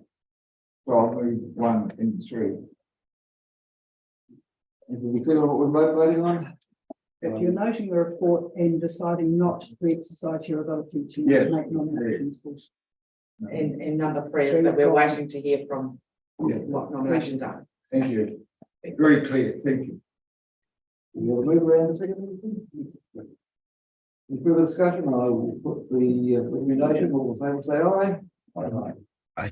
So I'll move 1 and 3. And do we clear on what we're both voting on? If you're noting the report and deciding not to exercise your ability to Yes. make nominations. And number 3 is that we're waiting to hear from what nominations are. Thank you. Very clear, thank you. We'll move around a second. Any further discussion? I will put the recommendation. All in favour, say aye. Aye. Aye.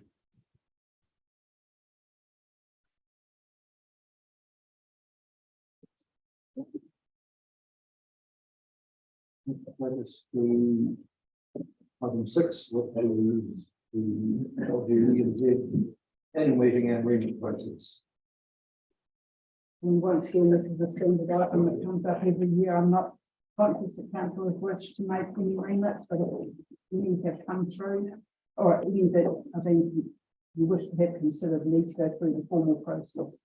That is the item 6, what is the LGZ annual meeting and agreement process. And once again, this is a standard item that comes up every year. I'm not conscious that council has wished to make any remits, but any have come through, or any that I think you wish to have considered need to go through the formal process.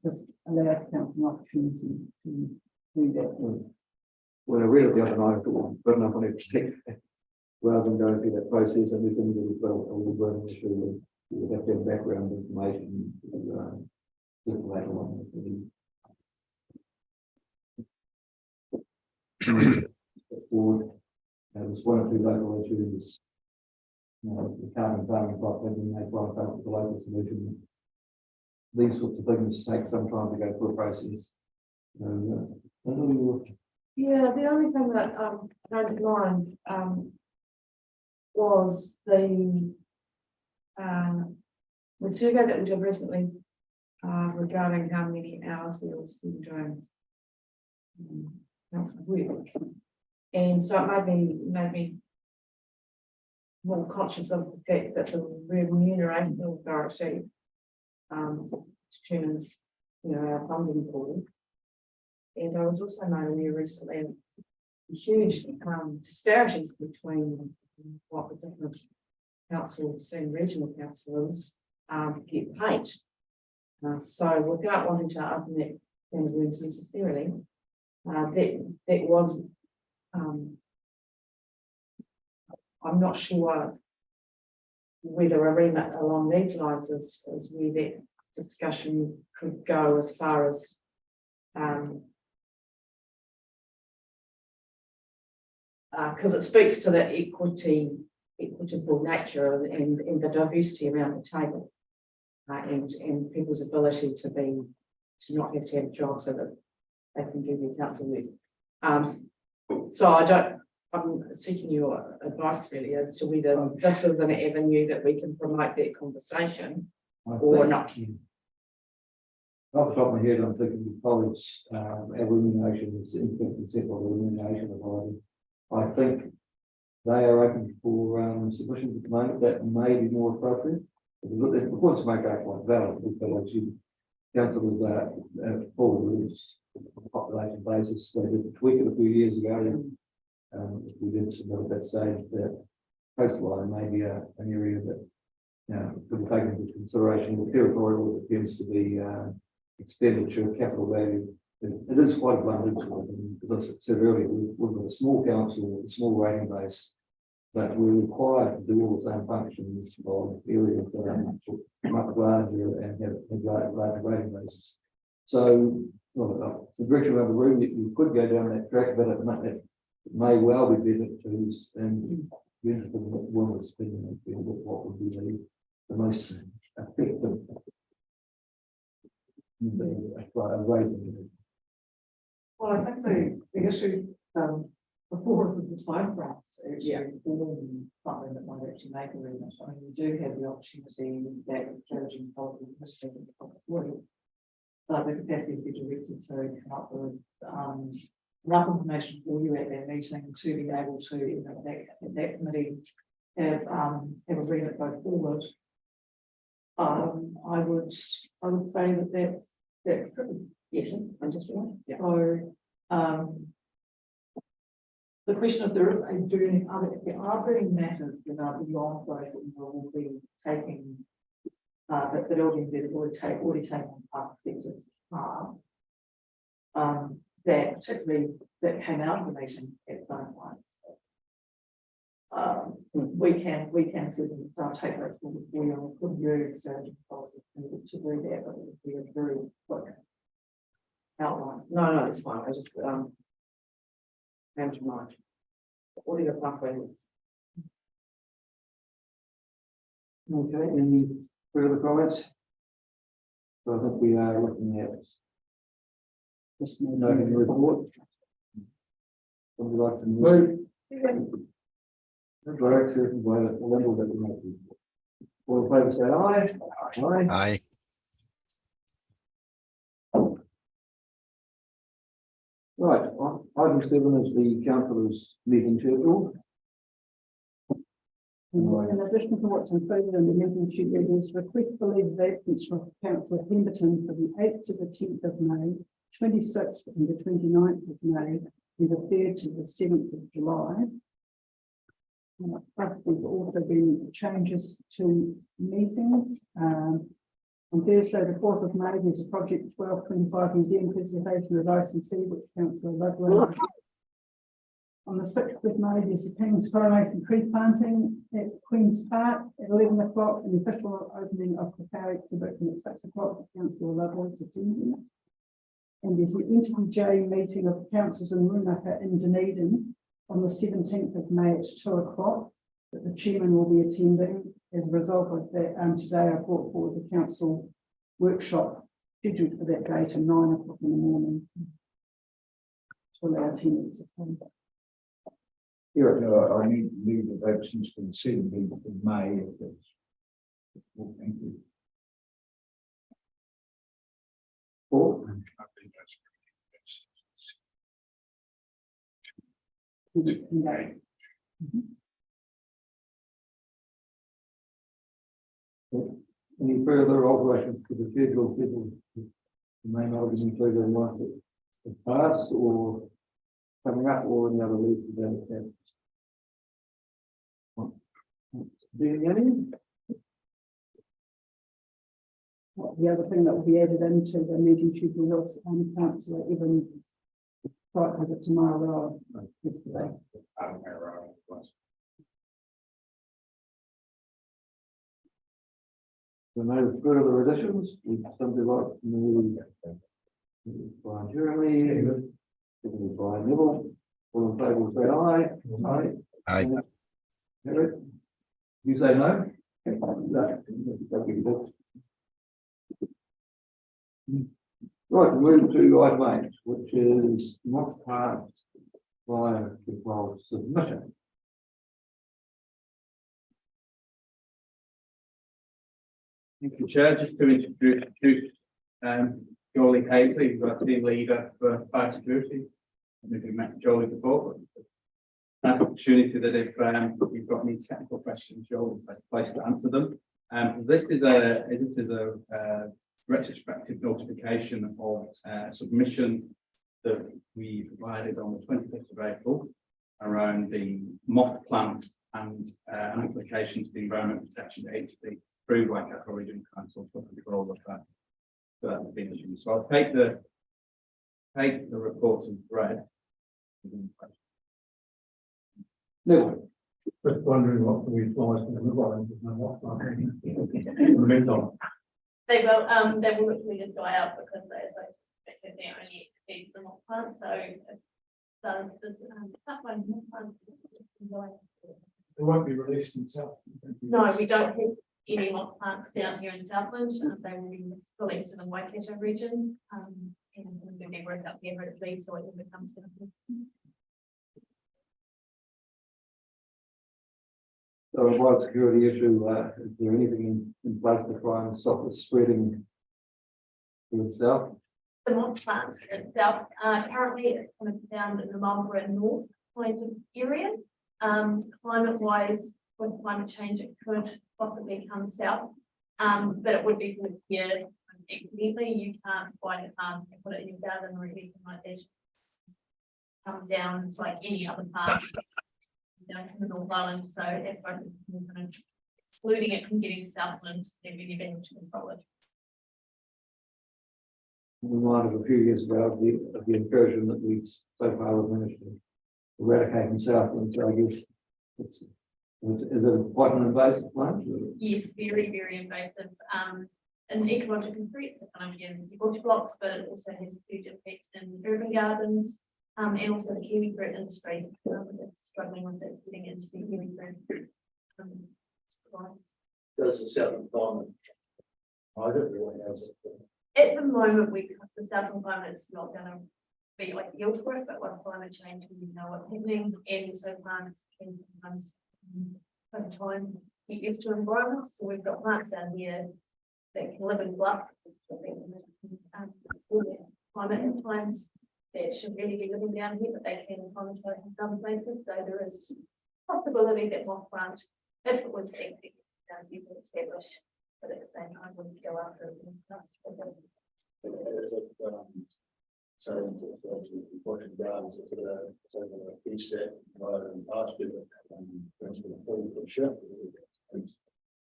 This allows council an opportunity to do that. When I read it the other night, I thought, good enough on it. Rather than going through that process, and there's something that we felt a little burden issue, we would have to have background information. Later on. Forward, there's 1 or 2 local issues. The carbon farming plot, when they try to come up with a local solution. These sorts of things take some time to go through a process. Yeah, the only thing that came to mind was the survey that we did recently regarding how many hours we all spend doing council work. And so it made me more conscious of the fact that the remuneration authority determines, our funding pool. And I was also made aware recently of huge disparities between what the different councils and regional councillors get paid. So without wanting to open that can of worms necessarily, that was I'm not sure whether a remit along these lines is where that discussion could go as far as because it speaks to the equitable nature and the diversity around the table, and people's ability to not have to have a job so that they can do their council work. So I'm seeking your advice really as to whether this is an avenue that we can promote that conversation or not. Off the top of my head, I'm thinking the college, our remuneration is influenced by the remuneration of I think they are open for submissions at the moment that may be more appropriate. The points make are quite valid. We feel like council forward population basis. They did tweak it a few years ago. We did submit at that stage that coastline may be an area that could be taken into consideration. The territorial tends to be expenditure, capital value. It is quite abundant. As I said earlier, we've got a small council, a small rating base, but we're required to do all the same functions of areas that are much larger and have larger rating bases. So, the direction of the room, you could go down that track, but it may well be better to and be interested in what one is spending what would be the most effective raising. Well, I think the issue before us is the time frames to actually form something that might actually make a remit. I mean, we do have the opportunity that the strategy and policy history of the work. So the capacity to be directed to come up with enough information for you at that meeting to be able to, you know, that committee have a remit go forward. I would say that's pretty, yes, I'm just doing. So, the question if there is a burning, if there are burning matters that are beyond those that we will be taking, that the LGNZ has already taken on part sectors, that particularly that came out of the meeting at some point. We can certainly start take those forward for you and put various strategy policies to do that, but it would be a very quick outline. No, it's fine. I just, came to mind. What are your pathways? Okay, any further comments? So I think we are looking at just noting the report. Would you like to move? Direct certain by the level that we make. All in favour say aye. Aye. Right, item 7 is the councillors' meeting schedule. In addition to what's included in the meeting schedule, is request for leave of absence from Councillor Pemberton for the 8th to the 10th of May, 26th and the 29th of May, and the 3rd to the 7th of July. Plus, there's also been changes to meetings. On Thursday, the 4th of May, there's a project 1225 Museum presentation of ICC, which Councillor Lovelace. On the 6th of May, there's the King's Coronation tree planting at Queen's Park at 11 o'clock, and the official opening of the Power exhibition at 6 o'clock. Councillor Lovelace attending. And there's an NTJ meeting of the councils in Runaka in Dunedin on the 17th of May at 2 o'clock, that the chairman will be attending. As a result of that, today I brought forward the council workshop scheduled for that day to 9 o'clock in the morning to allow attendance. Here, I need to leave the absence for the 17th of May. If that's, well, thank you. Paul? I think that's Any further alterations to the schedule? People may not have been included in one that pass or coming up or any other leave to that. The other thing that will be added into the meeting schedule is Councillor Evans' site visit tomorrow yesterday. So no further additions. Would somebody like to move Brian Jeremy, Brian Neville, all in favour say aye. Aye. Eric? You say no? No. Right, move to item 8, which is not part via the submission. Thank you, Chair. Just to introduce Jolie Hazley, who's our team leader for fire security. Maybe met Jolie before, but nice opportunity that if you've got any technical questions, Jolie's the best place to answer them. This is a retrospective notification of submission that we provided on the 25th of April around the moth plant and an application to the Environment Protection Agency through Waikato Regional Council for control of that. So that has been issued. So I'll take the reports and thread. No. Just wondering what we advise for the Levine, in the meantime. They will literally just die out because they're only feed the mock plant, so this pipeline mock plant. They won't be released in South. No, we don't have any mock plants down here in Southland. They will be released in the Waikato region, and we'll be worked up here at least, so it will become Southland. So a biosecurity issue, is there anything in place to try and stop it spreading to the south? The moss plant itself, currently it's kind of found in the Marlborough North kind of area. Climate wise, with climate change, it could possibly come south. But it would be good here. Accidentally, you can't find it, put it in your garden or anything like that. Come down, it's like any other part. Down to the North Island, so that focus is kind of excluding it from getting to Southland, they've really been able to control it. Reminded a few years ago of the incursion that we so far have managed to eradicate in Southland, so I guess it's, is it quite an invasive plant? Yes, very, very invasive. And ecological threats are kind of in bush blocks, but it also has a huge effect in urban gardens. And also the kiwi fruit industry, it's struggling with it, getting into the kiwi fruit. Supplies. Does the Southern Climate? I don't really know. At the moment, the southern climate is not going to be ideal for it, but with climate change, we know what's happening, and so plants can sometimes over time get used to environments. So we've got plants down here that can live in bluff. Climate at times that should really be living down here, but they can acclimatise in some places. So there is possibility that moss plant, if it was anything down here, would establish, but at the same time wouldn't go after it. So, watching gardens, it's a piece that rather than pasture, for the full shift.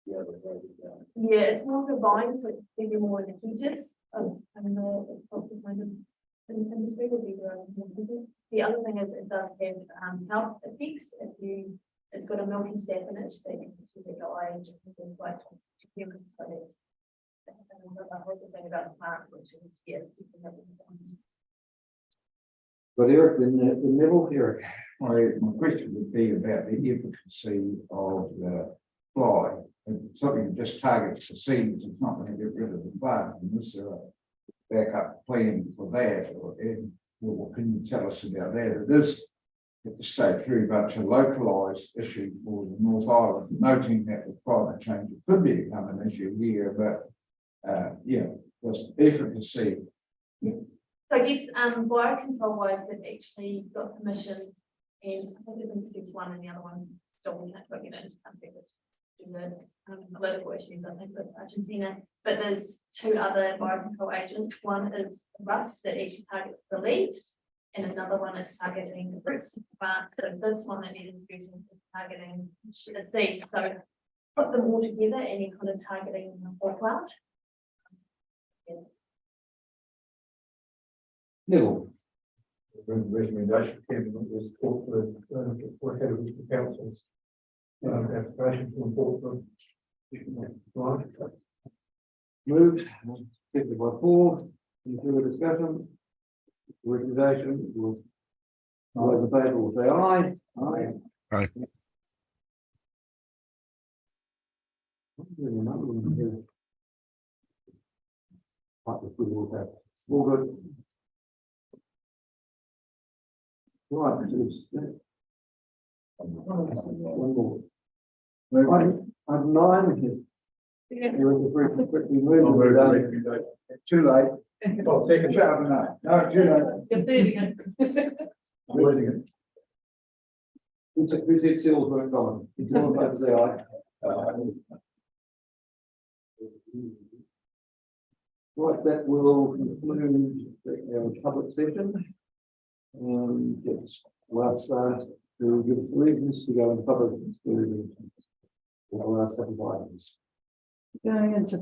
Yeah, it's more of a vine, so it's maybe more in the hedges and the kind of industry would be the other thing is it does have health effects. It's got a milky sap in it that can actually go age and things like humans. So that's the whole thing about the plant, which is But Eric, in the Neville, Eric. My question would be about the efficacy of the fly. If something that just targets the seeds, it's not going to get rid of the bud. And is there a backup plan for that? And what can you tell us about that? It is at this stage very much a localised issue for the North Island, noting that with climate change it could become an issue here, but there's efficacy. So I guess biocontrol wise, they've actually got permission, and I think they've introduced one and the other one still we can't put it into something that's the political issues, I think, with Argentina. But there's two other biocontrol agents. One is rust that actually targets the leaves, and another one is targeting the roots of the plant. So this one that is introducing is targeting the seeds. So put them all together and you're kind of targeting the whole plant. Neville. Recommendation, Kevin, was for head of the council's application to import them. Moved, seconded by Paul. Any further discussion? Recommendation will. All those in favour will say aye. Aye. Aye. All good. Right, one more. Item 9. Here is a brief, quickly move. Too late. I'll take a shot tonight. No, too late. You're moving it. I'm waiting it. Who said seals weren't common? All in favour, say aye. Right, that will conclude our public session. Yes, last to give us reasons to go into public. Last couple of items. Going into